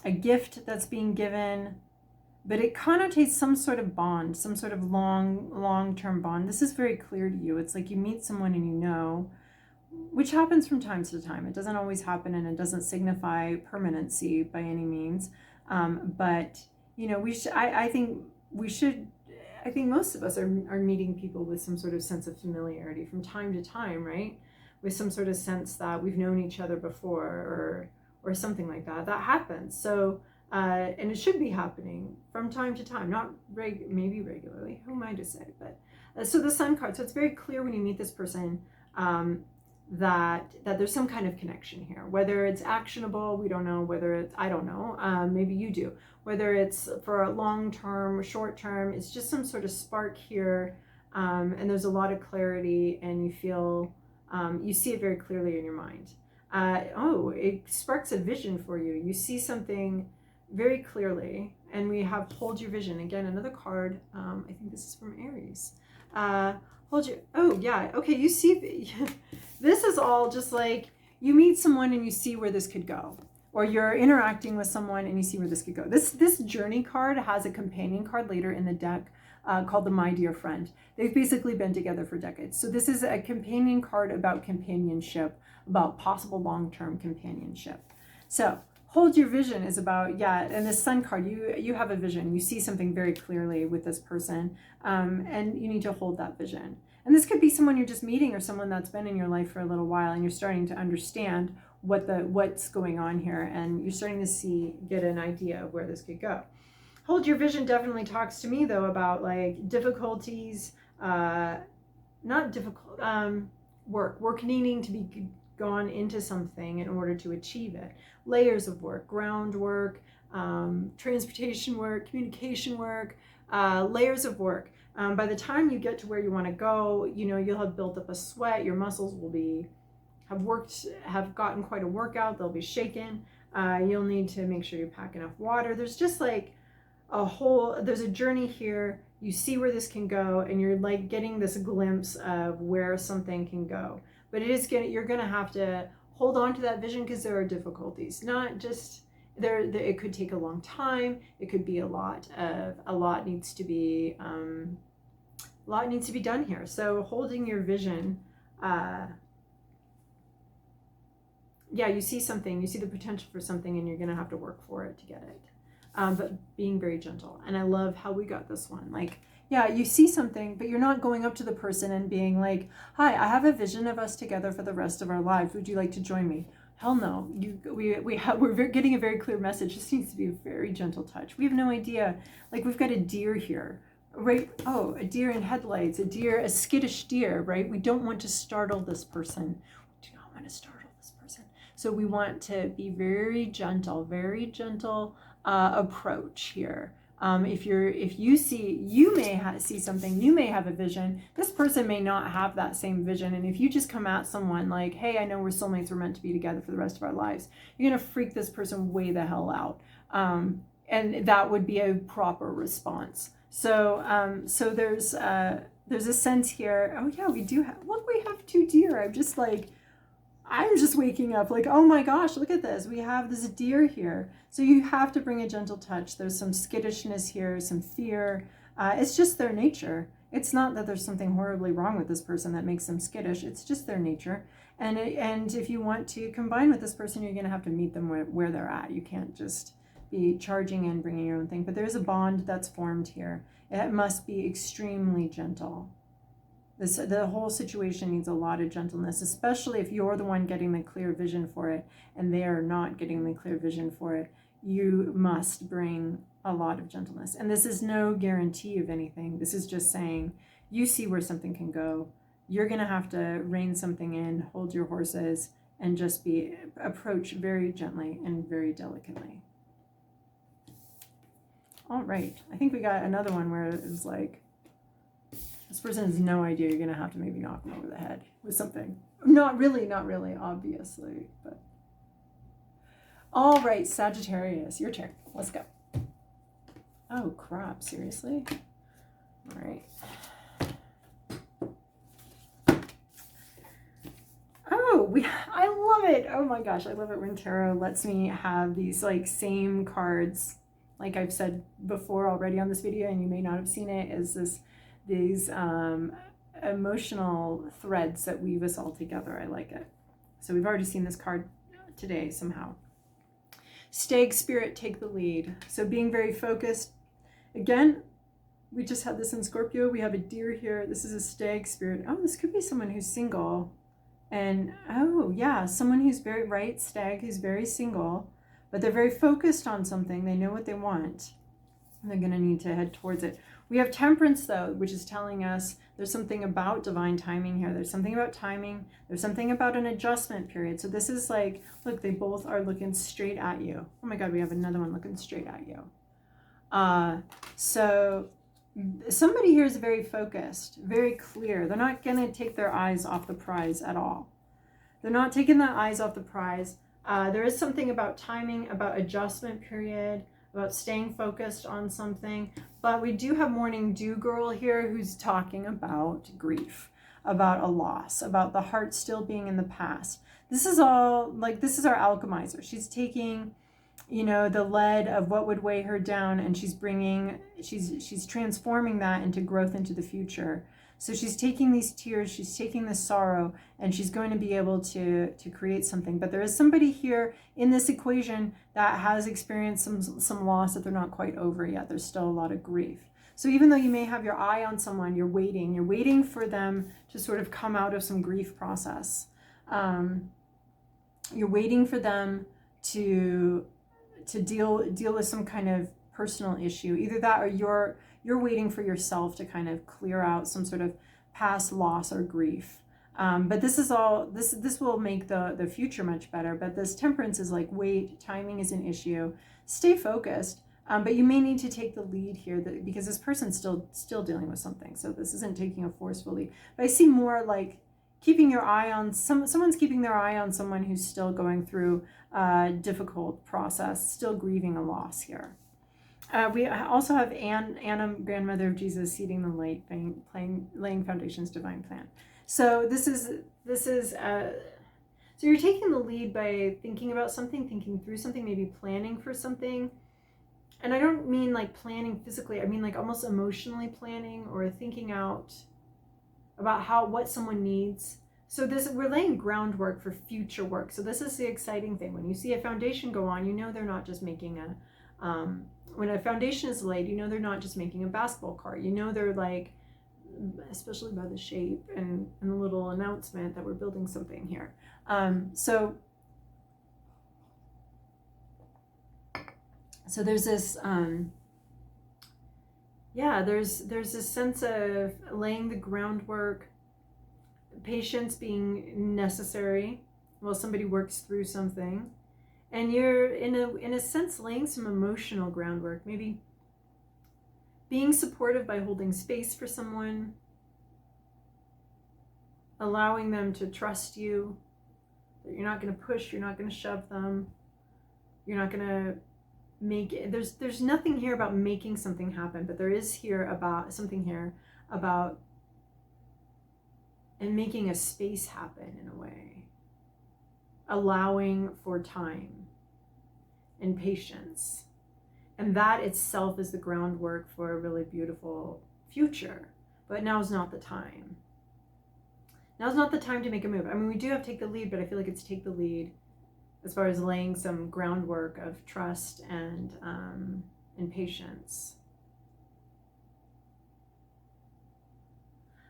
a gift that's being given, but it connotates some sort of bond, some sort of long-term bond. This is very clear to you. It's like you meet someone and you know, which happens from time to time. It doesn't always happen, and it doesn't signify permanency by any means. But you know, I think most of us are meeting people with some sort of sense of familiarity from time to time, right? With some sort of sense that we've known each other before, or something like that. That happens. So, and it should be happening from time to time, not maybe regularly. Who am I to say? But so the Sun card. So it's very clear when you meet this person that there's some kind of connection here. Whether it's actionable, we don't know. Whether it's, I don't know. Maybe you do. Whether it's for a long term, short term, it's just some sort of spark here, and there's a lot of clarity, and you feel, you see it very clearly in your mind. It sparks a vision for you. You see something very clearly, and we have hold your vision. Again, another card. I think this is from Aries. Hold your, oh yeah, okay, you see, this is all just like, you meet someone and you see where this could go. Or you're interacting with someone and you see where this could go. This journey card has a companion card later in the deck called the My Dear Friend. They've basically been together for decades. So this is a companion card about companionship, about possible long-term companionship. So hold your vision is about, yeah, and the Sun card, you have a vision. You see something very clearly with this person, and you need to hold that vision. And this could be someone you're just meeting, or someone that's been in your life for a little while, and you're starting to understand what's going on here, and you're starting to get an idea of where this could go. Hold your vision definitely talks to me though about like difficulties, not difficult, work needing to be gone into something in order to achieve it. Layers of work, groundwork, transportation work, communication work, layers of work. By the time you get to where you want to go, you know, you'll have built up a sweat, your muscles will have gotten quite a workout, they'll be shaken. You'll need to make sure you pack enough water. There's just like there's a journey here. You see where this can go, and you're like getting this glimpse of where something can go. But you're gonna have to hold on to that vision, because there are difficulties. Not just it could take a long time. It could be a lot needs to be done here. So holding your vision, yeah, you see something, you see the potential for something, and you're gonna have to work for it to get it. But being very gentle. And I love how we got this one. Like, yeah, you see something, but you're not going up to the person and being like, hi, I have a vision of us together for the rest of our lives. Would you like to join me? Hell no. We're getting a very clear message. This needs to be a very gentle touch. We have no idea. Like, we've got a deer here, right? Oh, a deer in headlights, a skittish deer, right? We don't want to startle this person. We do not want to startle this person. So we want to be very gentle approach here. If you see something, you may have a vision. This person may not have that same vision. And if you just come at someone like, hey, I know we're soulmates, we're meant to be together for the rest of our lives, you're going to freak this person way the hell out. And that would be a proper response. So there's a sense here. Oh yeah, we do have, look, we have two deer. I'm just waking up like, oh my gosh, look at this. We have this deer here. So you have to bring a gentle touch. There's some skittishness here, some fear. It's just their nature. It's not that there's something horribly wrong with this person that makes them skittish. It's just their nature. And if you want to combine with this person, you're going to have to meet them where they're at. You can't just be charging in, bringing your own thing. But there's a bond that's formed here. It must be extremely gentle. The whole situation needs a lot of gentleness, especially if you're the one getting the clear vision for it and they are not getting the clear vision for it. You must bring a lot of gentleness. And this is no guarantee of anything. This is just saying, you see where something can go. You're going to have to rein something in, hold your horses, and just approach very gently and very delicately. All right. I think we got another one where it was like, this person has no idea. You're going to have to maybe knock them over the head with something. Not really, obviously. But all right, Sagittarius, your turn. Let's go. Oh, crap. Seriously? All right. Oh, I love it. Oh my gosh, I love it when tarot lets me have these like same cards, like I've said before already on this video, and you may not have seen it, is these emotional threads that weave us all together. I like it. So we've already seen this card today somehow. Stag spirit, take the lead. So being very focused. Again, we just had this in Scorpio. We have a deer here. This is a stag spirit. Oh, this could be someone who's single. And, oh, yeah, someone who's very, right, stag, who's very single, but they're very focused on something. They know what they want. And they're going to need to head towards it. We have temperance, though, which is telling us there's something about divine timing here. There's something about timing. There's something about an adjustment period. So this is like, look, they both are looking straight at you. Oh, my God, we have another one looking straight at you. So somebody here is very focused, very clear. They're not going to take their eyes off the prize at all. They're not taking their eyes off the prize. There is something about timing, about adjustment period, about staying focused on something. But we do have Morning Dew Girl here who's talking about grief, about a loss, about the heart still being in the past. This is all, like, this is our alchemizer. She's taking, you know, the lead of what would weigh her down, and she's transforming that into growth into the future. So she's taking these tears, she's taking this sorrow, and she's going to be able to create something. But there is somebody here in this equation that has experienced some loss that they're not quite over yet. There's still a lot of grief. So even though you may have your eye on someone, you're waiting for them to sort of come out of some grief process. You're waiting for them to deal with some kind of personal issue. Either that, or you're waiting for yourself to kind of clear out some sort of past loss or grief. But this is all, this will make the future much better. But this temperance is like, wait, timing is an issue. Stay focused. But you may need to take the lead here because this person's still dealing with something. So this isn't taking a forceful lead. But I see more like keeping your eye on someone's keeping their eye on someone who's still going through a difficult process, still grieving a loss here. We also have Anna, grandmother of Jesus, seeding the light, laying foundations, divine plan. So this is so you're taking the lead by thinking about something, thinking through something, maybe planning for something. And I don't mean like planning physically. I mean like almost emotionally planning or thinking out about what someone needs. So we're laying groundwork for future work. So this is the exciting thing. When you see a foundation go on, you know they're not just making when a foundation is laid, you know they're not just making a basketball court. You know they're like, especially by the shape and the little announcement that we're building something here. So there's this, there's this sense of laying the groundwork, patience being necessary while somebody works through something. And you're in a sense laying some emotional groundwork, maybe being supportive by holding space for someone, allowing them to trust you, that you're not going to push, you're not going to shove them, you're not going to make it. There's nothing here about making something happen, but there is here about something here about and making a space happen in a way, allowing for time and patience. And that itself is the groundwork for a really beautiful future. But now's not the time. Now's not the time to make a move. I mean, we do have take the lead, but I feel like it's take the lead as far as laying some groundwork of trust and patience.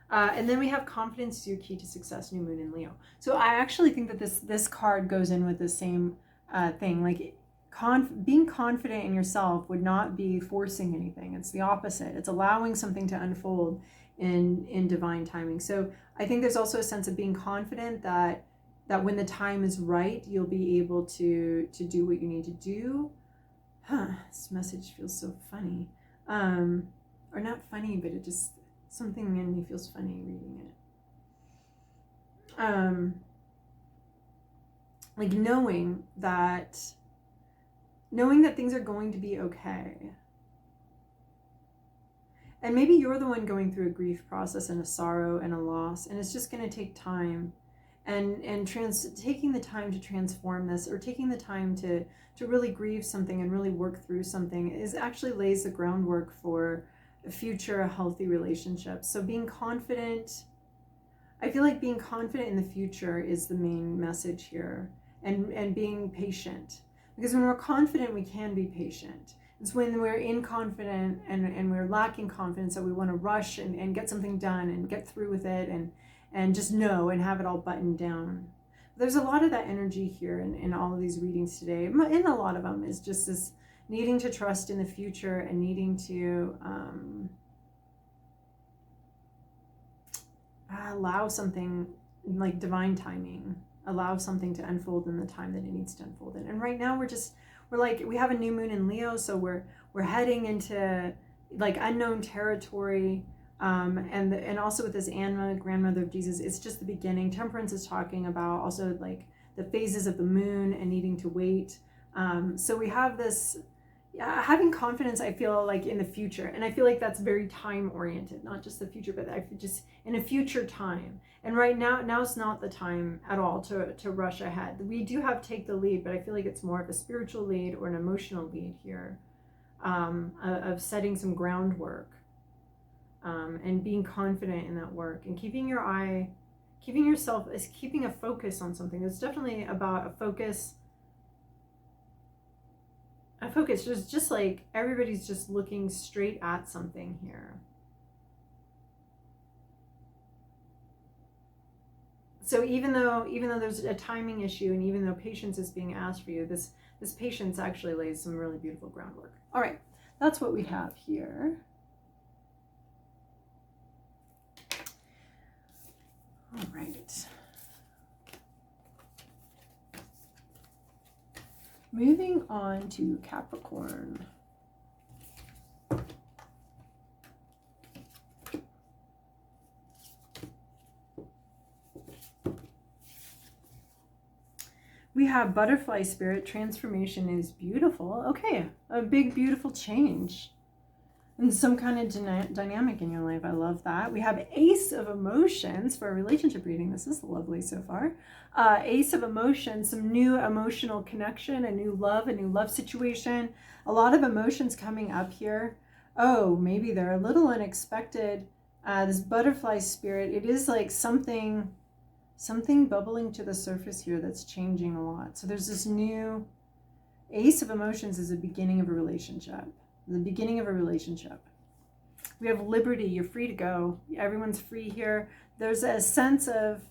And then we have confidence is your key to success, new moon in Leo. So I actually think that this card goes in with the same thing. Like being confident in yourself would not be forcing anything. It's the opposite. It's allowing something to unfold in divine timing. So I think there's also a sense of being confident that when the time is right, you'll be able to do what you need to do. This message feels so funny. Or not funny, but it just, something in me feels funny reading it. Like knowing that things are going to be okay. And maybe you're the one going through a grief process and a sorrow and a loss, and it's just going to take time. And taking the time to transform this, or taking the time to really grieve something and really work through something, is actually lays the groundwork for future healthy relationships. So being confident, I feel like being confident in the future is the main message here, and being patient. Because when we're confident, we can be patient. It's when we're inconfident and we're lacking confidence that we want to rush and get something done and get through with it and just know and have it all buttoned down. There's a lot of that energy here in all of these readings today. And a lot of them is just this needing to trust in the future and needing to allow something like divine timing, allow something to unfold in the time that it needs to unfold in. And right now we have a new moon in Leo, so we're heading into like unknown territory. And also with this Anna, grandmother of Jesus, it's just the beginning. Temperance is talking about also like the phases of the moon and needing to wait. So we have this having confidence, I feel like, in the future. And I feel like that's very time oriented, not just the future, but just in a future time. And right now's not the time at all to rush ahead. We do have take the lead, but I feel like it's more of a spiritual lead or an emotional lead here, of setting some groundwork. And being confident in that work and keeping a focus on something. It's definitely about a focus. Just like everybody's just looking straight at something here. So even though there's a timing issue, and even though patience is being asked for you, this patience actually lays some really beautiful groundwork. All right, that's what we have here. All right. Moving on to Capricorn. We have butterfly spirit. Transformation is beautiful. Okay, a big, beautiful change. And some kind of dynamic in your life. I love that. We have Ace of Emotions for a relationship reading. This is lovely so far. Ace of Emotions, some new emotional connection, a new love situation. A lot of emotions coming up here. Oh, maybe they're a little unexpected. This butterfly spirit, it is like something bubbling to the surface here that's changing a lot. So there's this new Ace of Emotions is the beginning of a relationship. The beginning of a relationship. We have liberty. You're free to go. Everyone's free here. There's a sense of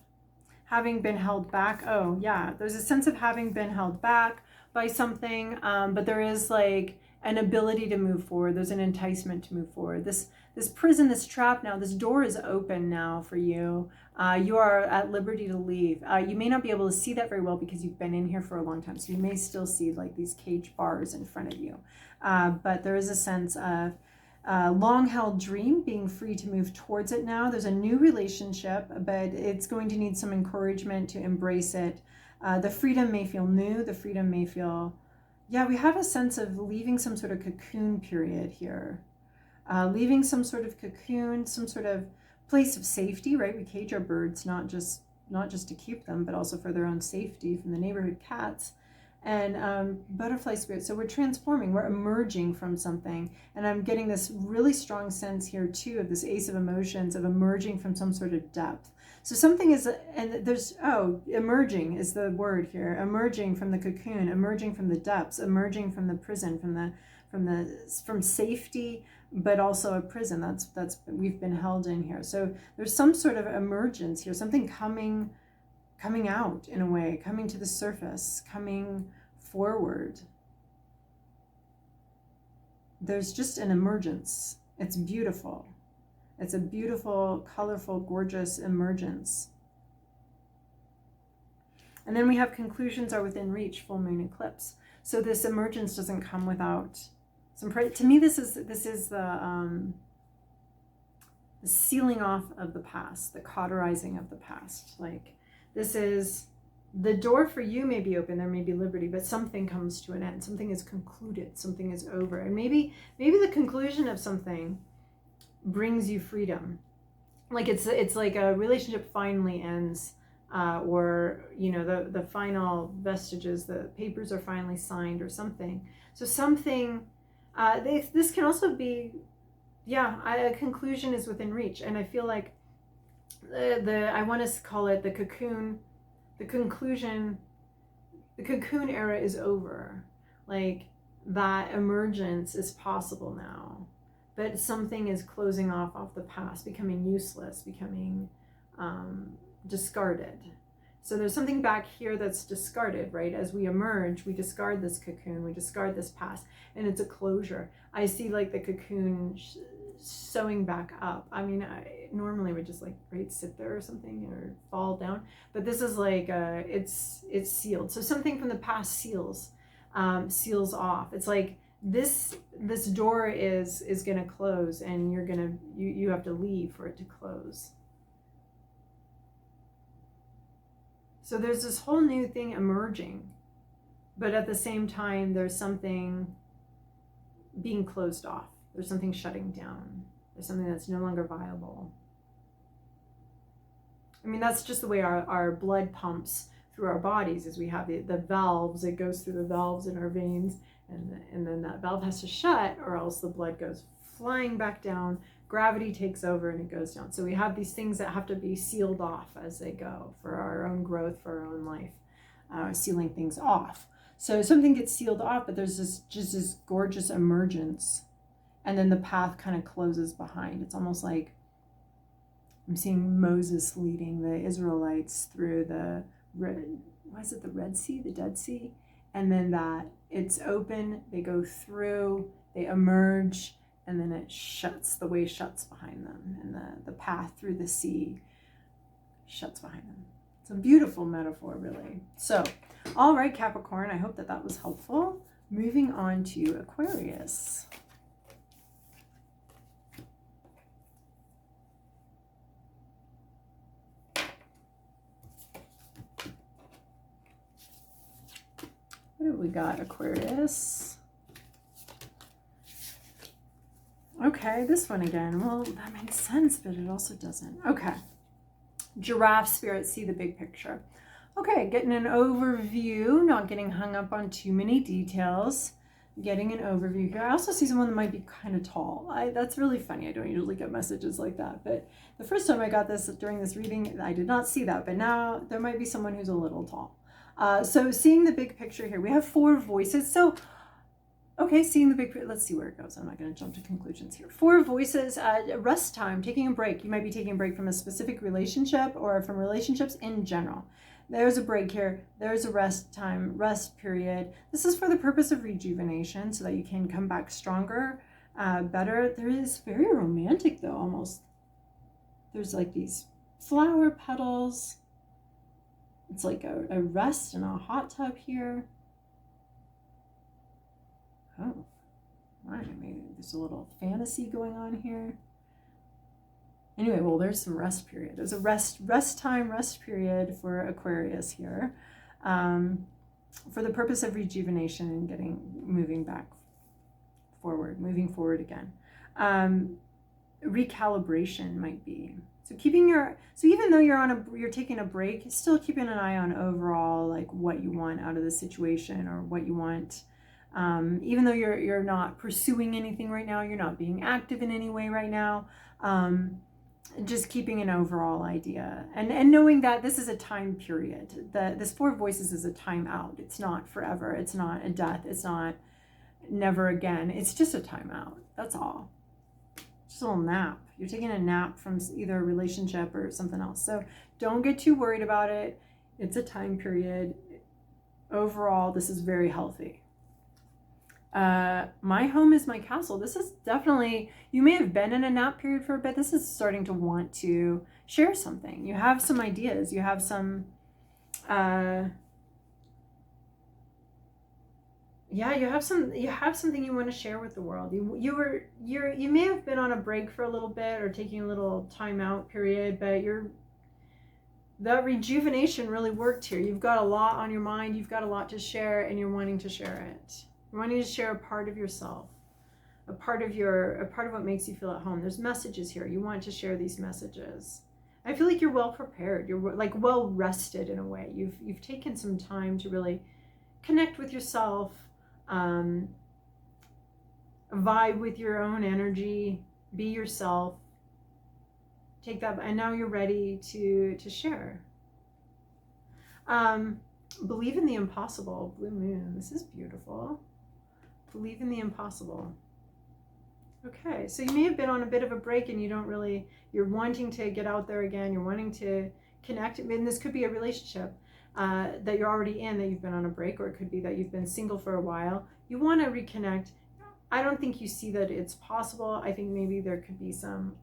having been held back. Oh yeah, there's a sense of having been held back by something, but there is like an ability to move forward. There's an enticement to move forward. This prison, this trap now, this door is open now for you. You are at liberty to leave. You may not be able to see that very well because you've been in here for a long time, so you may still see like these cage bars in front of you. But there is a sense of long-held dream, being free to move towards it now. There's a new relationship, but it's going to need some encouragement to embrace it. The freedom may feel new. The freedom may feel, yeah, we have a sense of leaving some sort of cocoon period here. Leaving some sort of cocoon, some sort of place of safety, right? We cage our birds, not just to keep them, but also for their own safety from the neighborhood cats. And butterfly spirit, so we're transforming, we're emerging from something. And I'm getting this really strong sense here too of this Ace of Emotions, of emerging from some sort of depth. So something is, and there's, emerging is the word here, emerging from the cocoon, emerging from the depths, emerging from the prison, from safety, but also a prison. That's we've been held in here. So there's some sort of emergence here, something coming out in a way, coming to the surface, coming forward. There's just an emergence. It's beautiful. It's a beautiful, colorful, gorgeous emergence. And then we have conclusions are within reach, full moon eclipse. So this emergence doesn't come without some prayer. To me, this is the sealing off of the past, the cauterizing of the past. Like, this is the door for you may be open, there may be liberty, but something comes to an end. Something is concluded, something is over. And maybe the conclusion of something brings you freedom. Like it's like a relationship finally ends, or you know, the final vestiges, the papers are finally signed or something. So something, this can also be, a conclusion is within reach. And I feel like I want to call it the cocoon, the conclusion, the cocoon era is over. Like that emergence is possible now. But something is closing off the past, becoming useless, becoming discarded. So there's something back here that's discarded, right? As we emerge, we discard this cocoon, we discard this past, and it's a closure. I see like the cocoon sewing back up. I mean, I normally would just like sit there or something or fall down, but this is like it's sealed. So something from the past seals off. It's like this door is gonna close, and you have to leave for it to close. So there's this whole new thing emerging, but at the same time there's something being closed off. There's something shutting down. There's something that's no longer viable. I mean, that's just the way our blood pumps through our bodies, as we have the valves. It goes through the valves in our veins, and then that valve has to shut, or else the blood goes flying back down. Gravity takes over and it goes down. So we have these things that have to be sealed off as they go for our own growth, for our own life, sealing things off. So something gets sealed off, but there's this gorgeous emergence, and then the path kind of closes behind. It's almost like I'm seeing Moses leading the Israelites through the Red Sea, the Dead Sea, and then that it's open, they go through, they emerge, and then it shuts, the way shuts behind them, and the path through the sea shuts behind them. It's a beautiful metaphor, really. So, all right, Capricorn, I hope that was helpful. Moving on to Aquarius. What do we got, Aquarius? Okay, this one again. Well, that makes sense, but it also doesn't. Okay. Giraffe spirit, see the big picture. Okay, getting an overview, not getting hung up on too many details. Getting an overview here. I also see someone that might be kind of tall. That's really funny. I don't usually get messages like that, but the first time I got this during this reading, I did not see that, but now there might be someone who's a little tall. So seeing the big picture here, we have 4 voices. So, okay, seeing the big picture, let's see where it goes. I'm not going to jump to conclusions here. 4 voices, rest time, taking a break. You might be taking a break from a specific relationship or from relationships in general. There's a break here. There's a rest time, rest period. This is for the purpose of rejuvenation so that you can come back stronger, better. There is very romantic though, almost. There's like these flower petals. It's like a rest in a hot tub here. Oh, right. Maybe there's a little fantasy going on here. Anyway, well, there's some rest period. There's a rest time, rest period for Aquarius here, for the purpose of rejuvenation and moving forward again. Recalibration might be. So even though you're taking a break, still keeping an eye on overall, like what you want out of the situation or what you want. Even though you're not pursuing anything right now, you're not being active in any way right now, just keeping an overall idea and knowing that this is a time period. This 4 voices is a time out. It's not forever. It's not a death. It's not never again. It's just a time out. That's all. Just a little nap. You're taking a nap from either a relationship or something else. So don't get too worried about it. It's a time period. Overall, this is very healthy. My home is my castle. This is definitely, you may have been in a nap period for a bit. This is starting to want to share something. You have some ideas. You have some, you have something you want to share with the world. You may have been on a break for a little bit or taking a little time out period, but that rejuvenation really worked here. You've got a lot on your mind. You've got a lot to share and you're wanting to share it. You're wanting to share a part of yourself, a part of what makes you feel at home. There's messages here. You want to share these messages. I feel like you're well prepared. You're like well rested in a way. You've taken some time to really connect with yourself, vibe with your own energy, be yourself. Take that, and now you're ready to share. Believe in the impossible. Blue moon. This is beautiful. Believe in the impossible. Okay, so you may have been on a bit of a break and you're wanting to get out there again. You're wanting to connect. I mean, this could be a relationship that you're already in, that you've been on a break, or it could be that you've been single for a while. You want to reconnect. I don't think you see that it's possible. I think maybe there could be some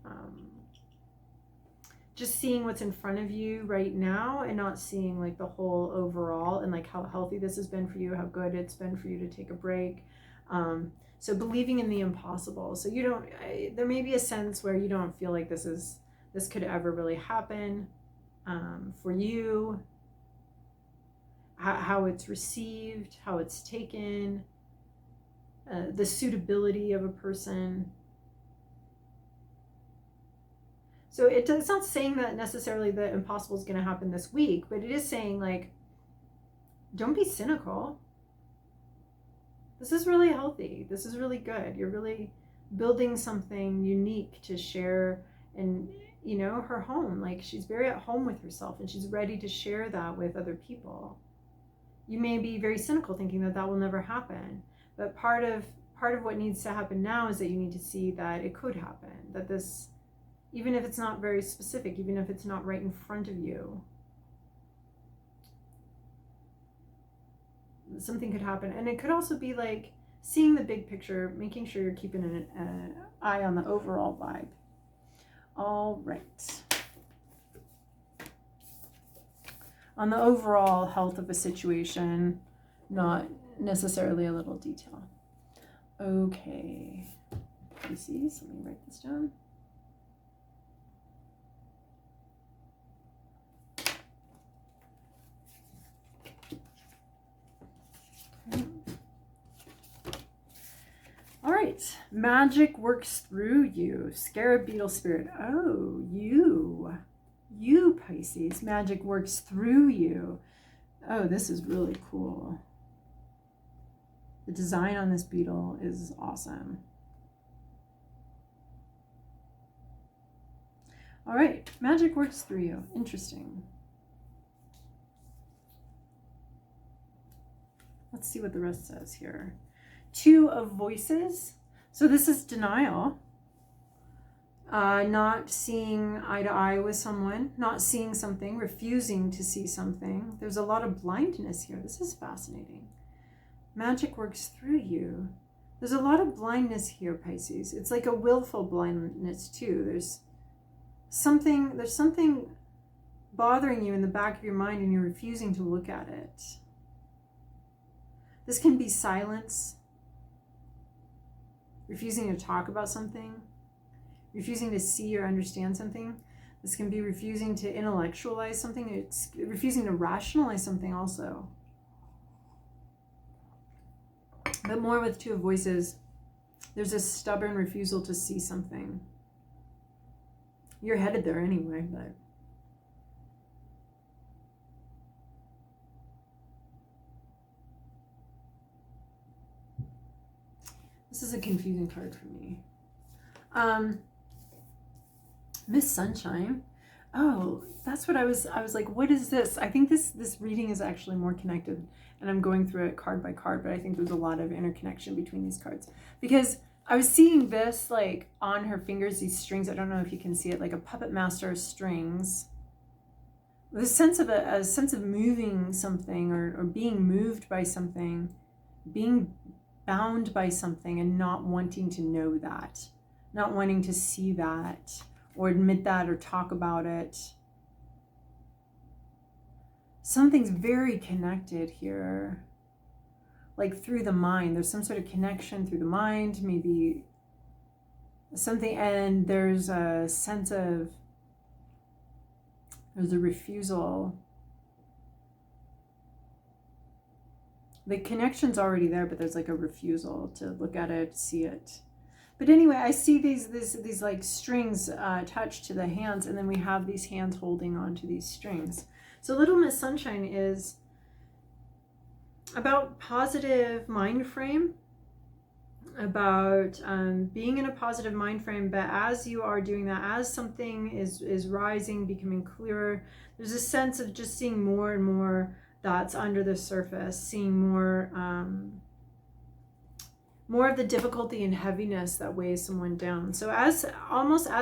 just seeing what's in front of you right now and not seeing like the whole overall and like how healthy this has been for you, how good it's been for you to take a break. So believing in the impossible. So you don't, there may be a sense where you don't feel like this could ever really happen for you, how it's received, how it's taken, the suitability of a person. So it's not saying that necessarily the impossible is going to happen this week, but it is saying like, don't be cynical. This is really healthy. This is really good. You're really building something unique to share. And, you know, her home, like she's very at home with herself and she's ready to share that with other people. You may be very cynical thinking that that will never happen. But part of what needs to happen now is that you need to see that it could happen. That this, even if it's not very specific, even if it's not right in front of you, something could happen. And it could also be like seeing the big picture, making sure you're keeping an eye on the overall vibe. All right. On the overall health of a situation, not necessarily a little detail. Okay. Pisces, let me write this down. All right, magic works through you. Scarab beetle spirit. Oh, you Pisces, magic works through you. Oh, this is really cool. The design on this beetle is awesome. All right, magic works through you. Interesting. Let's see what the rest says here. Two of voices. So this is denial. Not seeing eye to eye with someone, not seeing something, refusing to see something. There's a lot of blindness here. This is fascinating. Magic works through you. There's a lot of blindness here, Pisces. It's like a willful blindness too. There's something bothering you in the back of your mind and you're refusing to look at it. This can be silence, refusing to talk about something, refusing to see or understand something. This can be refusing to intellectualize something. It's refusing to rationalize something also. But more with two of voices, there's a stubborn refusal to see something. You're headed there anyway, but this is a confusing card for me. Miss Sunshine. Oh, that's what I was like, what is this? I think this reading is actually more connected, and I'm going through it card by card, but I think there's a lot of interconnection between these cards, because I was seeing this like on her fingers, these strings. I don't know if you can see it, like a puppet master strings. With a sense of moving something or being moved by something, being bound by something and not wanting to know that, not wanting to see that or admit that or talk about it. Something's very connected here. Like through the mind, there's some sort of connection through the mind, maybe something, and there's a sense of, there's a refusal. The connection's already there, but there's like a refusal to look at it, see it. But anyway, I see these like strings attached to the hands, and then we have these hands holding on to these strings. So Little Miss Sunshine is about positive mind frame, about being in a positive mind frame. But as you are doing that, as something is rising, becoming clearer, there's a sense of just seeing more and more that's under the surface, seeing more of the difficulty and heaviness that weighs someone down. So as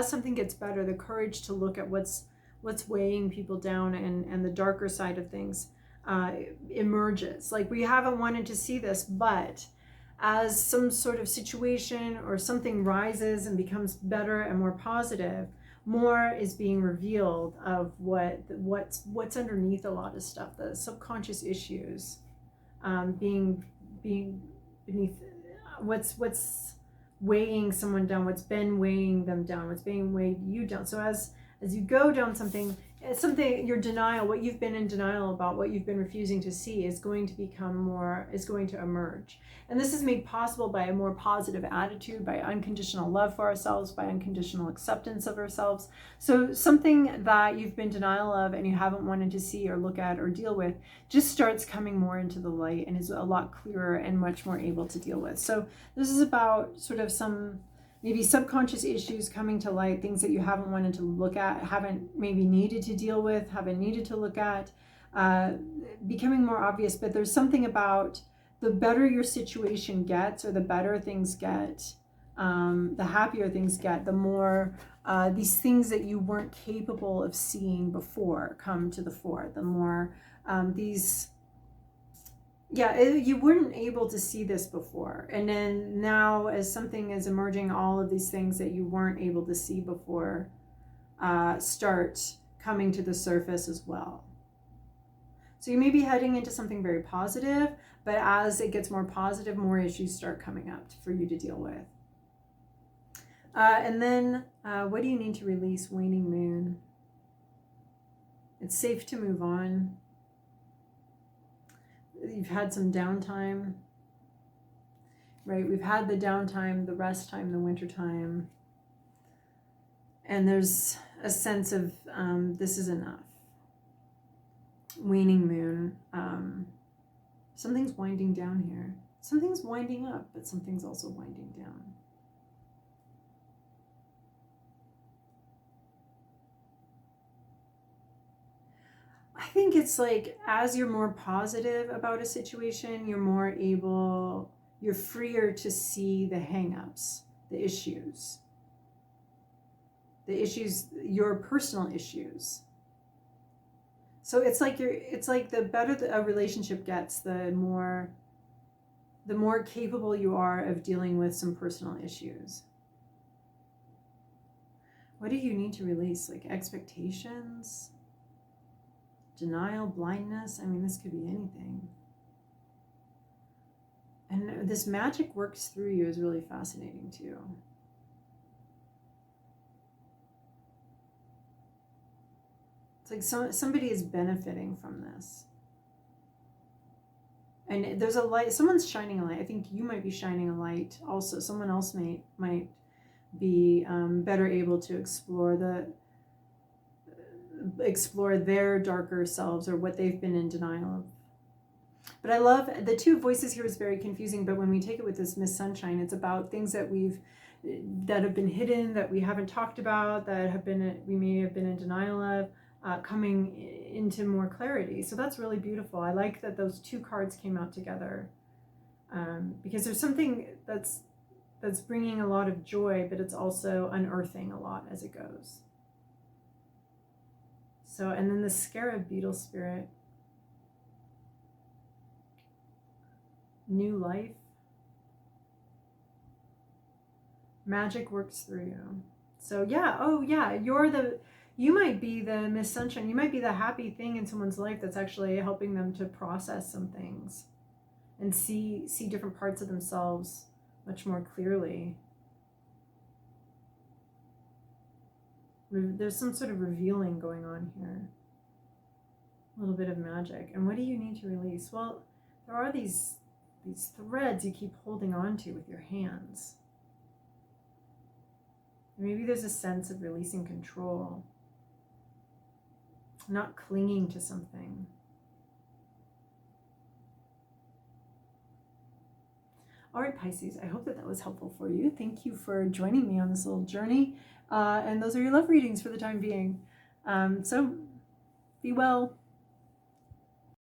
something gets better, the courage to look at what's weighing people down and the darker side of things emerges. Like, we haven't wanted to see this, but as some sort of situation or something rises and becomes better and more positive, more is being revealed of what's underneath a lot of stuff, the subconscious issues, being beneath what's weighing someone down, what's been weighing them down, what's being weighed you down. So as you go down something, your denial, what you've been in denial about, what you've been refusing to see, is going to emerge. And this is made possible by a more positive attitude, by unconditional love for ourselves, by unconditional acceptance of ourselves. So something that you've been in denial of and you haven't wanted to see or look at or deal with just starts coming more into the light and is a lot clearer and much more able to deal with. So this is about sort of some maybe subconscious issues coming to light, things that you haven't wanted to look at, haven't maybe needed to deal with, haven't needed to look at, becoming more obvious. But there's something about the better your situation gets, or the better things get, the happier things get, the more these things that you weren't capable of seeing before come to the fore, the more you weren't able to see this before. And then now, as something is emerging, all of these things that you weren't able to see before start coming to the surface as well. So you may be heading into something very positive, but as it gets more positive, more issues start coming up for you to deal with. And then what do you need to release? Waning moon. It's safe to move on. You've had some downtime, right? We've had the downtime, the rest time, the winter time. And there's a sense of this is enough. Waning moon. Something's winding down here. Something's winding up, but something's also winding down. I think it's like, as you're more positive about a situation, you're freer to see the hang-ups, the issues, your personal issues. So it's like the better a relationship gets, the more capable you are of dealing with some personal issues. What do you need to release? Like expectations? Denial, blindness. I mean, this could be anything. And this magic works through you is really fascinating too. It's like somebody is benefiting from this. And there's a light, someone's shining a light. I think you might be shining a light also. Someone else might be better able to explore their darker selves or what they've been in denial of. But I love the two voices here is very confusing, but when we take it with this Miss Sunshine, it's about things that have been hidden, that we haven't talked about, we may have been in denial of, coming into more clarity. So that's really beautiful. I like that those two cards came out together, because there's something that's bringing a lot of joy, but it's also unearthing a lot as it goes. So, and then the scarab beetle spirit, new life, magic works through you. So you might be the Miss Sunshine. You might be the happy thing in someone's life that's actually helping them to process some things and see different parts of themselves much more clearly. There's some sort of revealing going on here. A little bit of magic. And what do you need to release? Well, there are these threads you keep holding on to with your hands. Maybe there's a sense of releasing control, not clinging to something. All right, Pisces, I hope that that was helpful for you. Thank you for joining me on this little journey. And those are your love readings for the time being. So be well.